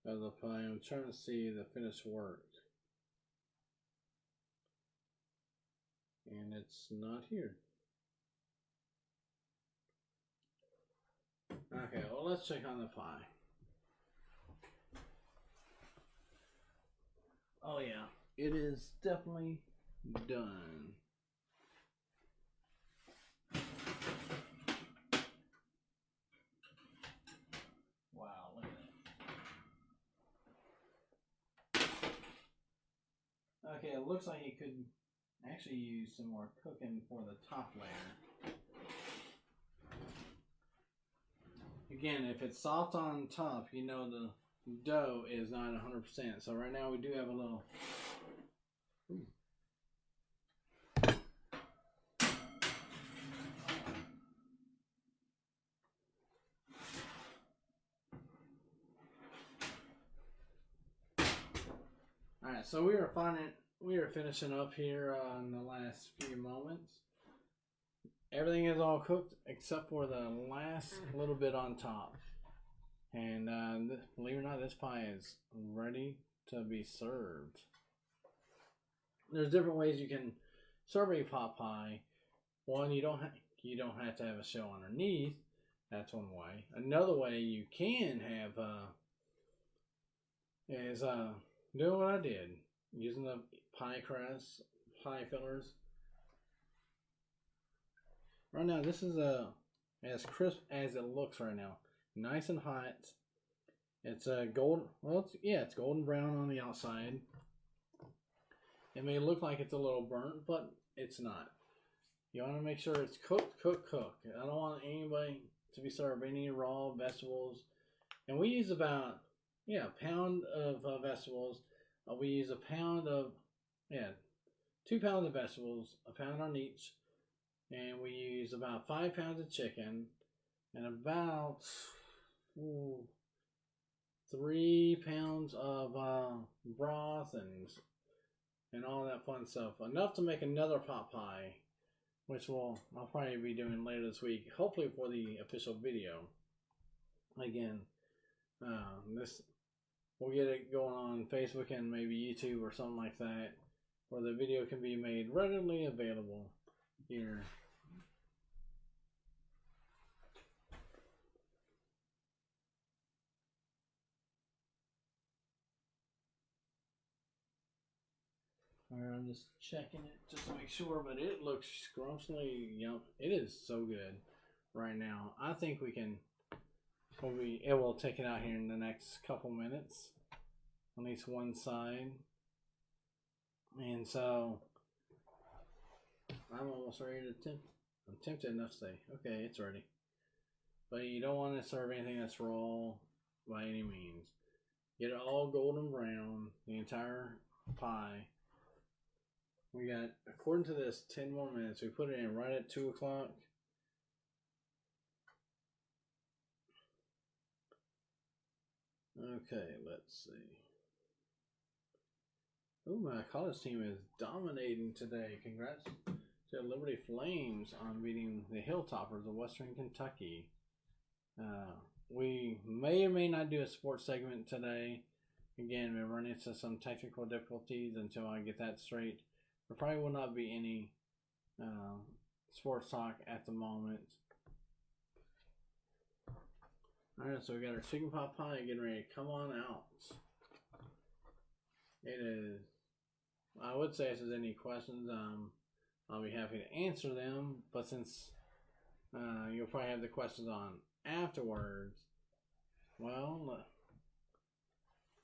of the pie. I'm trying to see the finished work. And it's not here. Okay, well, let's check on the pie. Oh yeah, it is definitely done. Wow, look at that. Okay, it looks like you could actually use some more cooking for the top layer. Again, if it's soft on top, you know the dough is not 100%. So right now we do have a little. Alright, so we are finishing up here in the last few moments. Everything is all cooked except for the last little bit on top. And believe it or not, this pie is ready to be served. There's different ways you can serve a pot pie. One, you don't have to have a shell underneath. That's one way. Another way you can have is doing what I did, using the pie crust, pie fillers. Right now, this is as crisp as it looks right now. Nice and hot. It's golden. Well, it's golden brown on the outside. It may look like it's a little burnt, but it's not. You want to make sure it's cooked. I don't want anybody to be served any raw vegetables. And we use about a pound of vegetables. We use a pound of 2 pounds of vegetables, a pound on each. And we use about 5 pounds of chicken and about 3 pounds of broth and all that fun stuff. Enough to make another pot pie, which I'll probably be doing later this week, hopefully for the official video. Again, we'll get it going on Facebook and maybe YouTube or something like that, where the video can be made readily available here. I'm just checking it just to make sure, but it looks scrumptiously yum. It is so good right now. I think we'll be able to take it out here in the next couple minutes, at least one side. And so I'm almost ready to attempt. I'm tempted enough to say, okay, it's ready. But you don't want to serve anything that's raw by any means. Get it all golden brown, the entire pie. We got, according to this, 10 more minutes. We put it in right at 2 o'clock. Okay, let's see. Oh, my college team is dominating today. Congrats to Liberty Flames on beating the Hilltoppers of Western Kentucky. We may or may not do a sports segment today. Again, we're running into some technical difficulties until I get that straight. There probably will not be any sports talk at the moment. Alright, so we got our chicken pot pie getting ready to come on out. It is, I would say if there's any questions, I'll be happy to answer them. But since you'll probably have the questions on afterwards, well,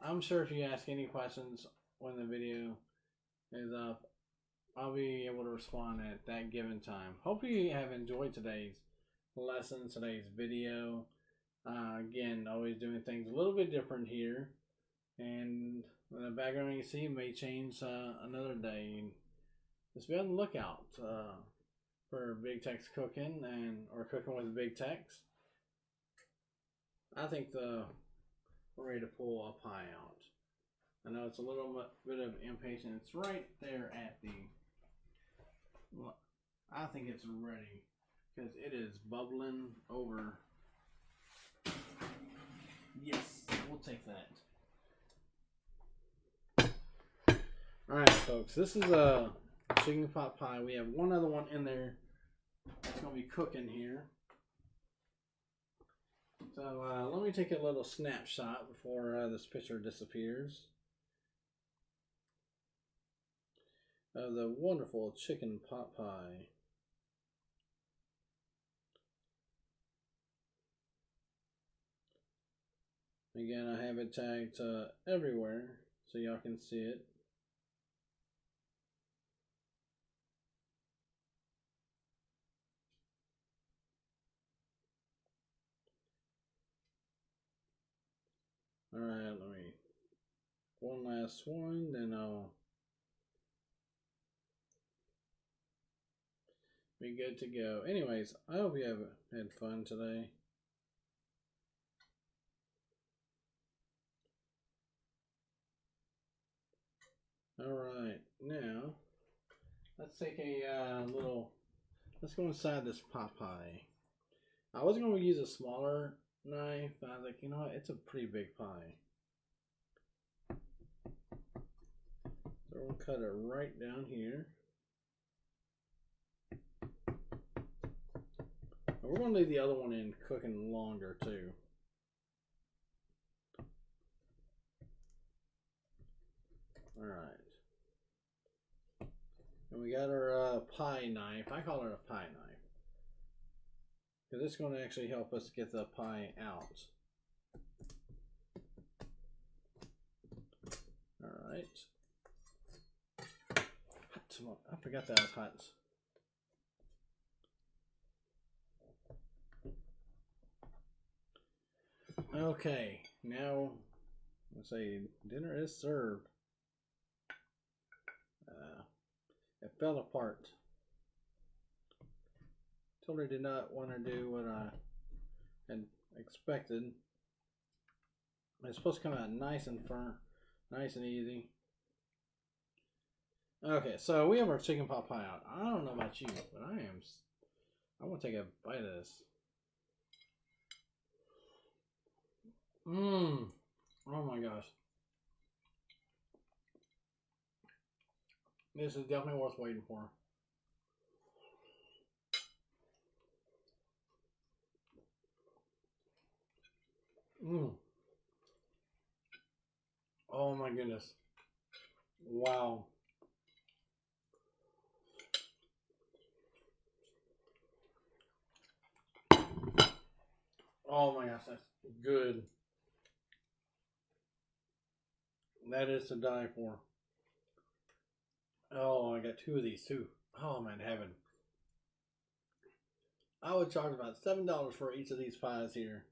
I'm sure if you ask any questions when the video is up, I'll be able to respond at that given time. Hope you have enjoyed today's lesson, today's video. Again, always doing things a little bit different here. And the background you see may change another day. Just be on the lookout for Big Tex cooking or cooking with Big Tex. I think we're ready to pull a pie out. I know it's a little bit of impatience. It's right there at the. I think it's ready because it is bubbling over. Yes, we'll take that. Alright, folks, this is a chicken pot pie. We have one other one in there that's going to be cooking here. So let me take a little snapshot before this picture disappears of the wonderful chicken pot pie. Again, I have it tagged everywhere so y'all can see it. Alright, let me one last one, then I'll be good to go. Anyways, I hope you have had fun today. Alright, now let's take a let's go inside this pot pie. I was going to use a smaller knife, but I was like, you know what, it's a pretty big pie. So we'll cut it right down here. And we're going to leave the other one in cooking longer too. Alright. And we got our pie knife. I call it a pie knife, because it's going to actually help us get the pie out. Alright. I forgot that was hot. Okay, now let's say dinner is served. It fell apart. Totally did not want to do what I had expected. It's supposed to come out nice and firm, nice and easy. Okay, so we have our chicken pot pie out. I don't know about you, but I want to take a bite of this. Oh my gosh. This is definitely worth waiting for. Oh my goodness. Wow. Oh my gosh, that's good. That is to die for. Oh, I got 2 of these too. Oh, I'm in heaven. I would charge about $7 for each of these pies here.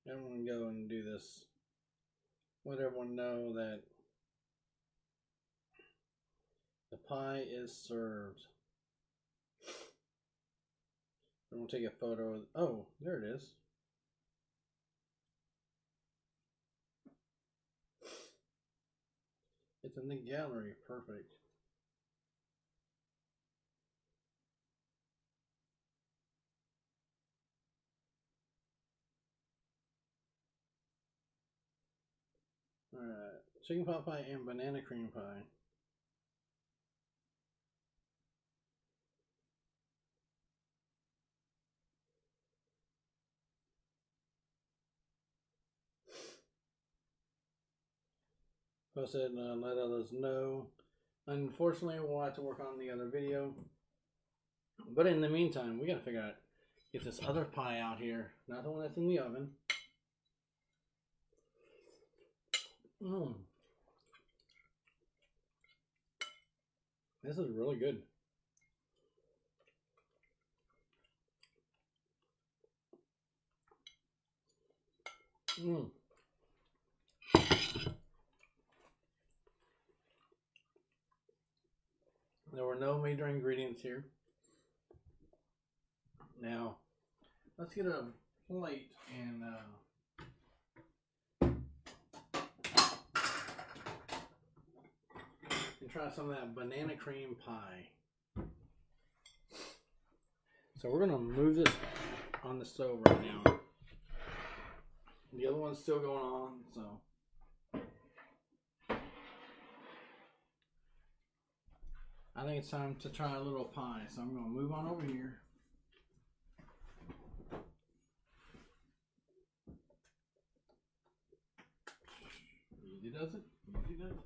Everyone go and do this. Let everyone know that the pie is served. I'm gonna take a photo of, oh, there it is. It's in the gallery, perfect. Alright, chicken pot pie and banana cream pie. Post it and let others know. Unfortunately, we'll have to work on the other video. But in the meantime, we gotta figure out, get this other pie out here. Not the one that's in the oven. This is really good. There were no major ingredients here. Now, let's get a plate and try some of that banana cream pie. So we're gonna move this on the stove right now. The other one's still going on, so. I think it's time to try a little pie, so I'm gonna move on over here. Easy does it, easy does it.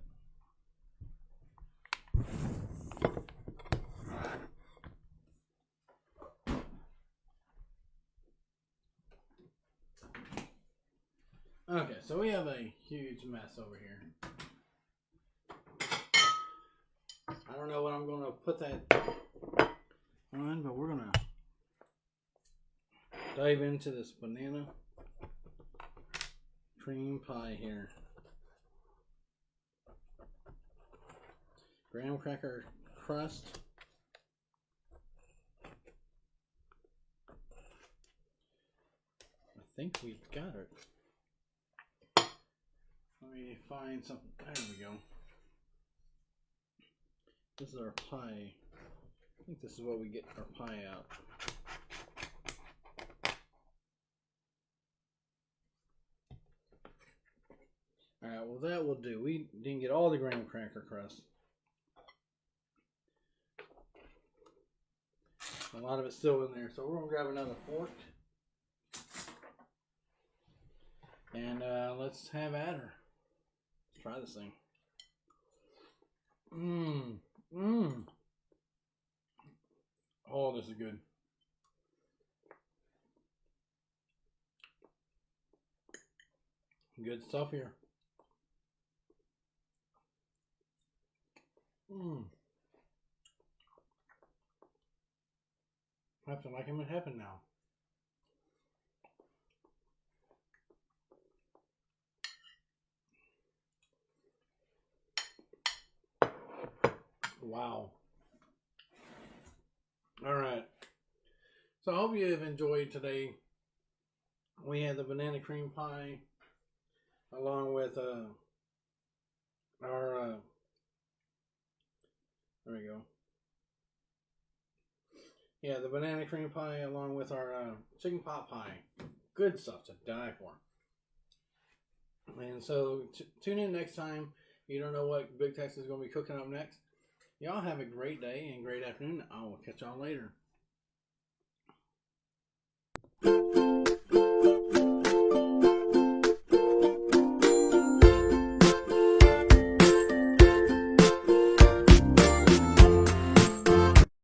Okay, so we have a huge mess over here. I don't know what I'm going to put that on, but we're going to dive into this banana cream pie here. Graham cracker crust. I think we got it. Let me find something. There we go. This is our pie. I think this is what we get our pie out. Alright, well that will do. We didn't get all the graham cracker crust. A lot of it's still in there, so we're going to grab another fork. And let's have at her. Let's try this thing. Oh, this is good. Good stuff here. I have to like him it happen now. Wow. Alright. So I hope you have enjoyed today. We had the banana cream pie along with our there we go. Yeah, the banana cream pie along with our chicken pot pie. Good stuff to die for. And so tune in next time. You don't know what Big Tex is going to be cooking up next. Y'all have a great day and great afternoon. I will catch y'all later.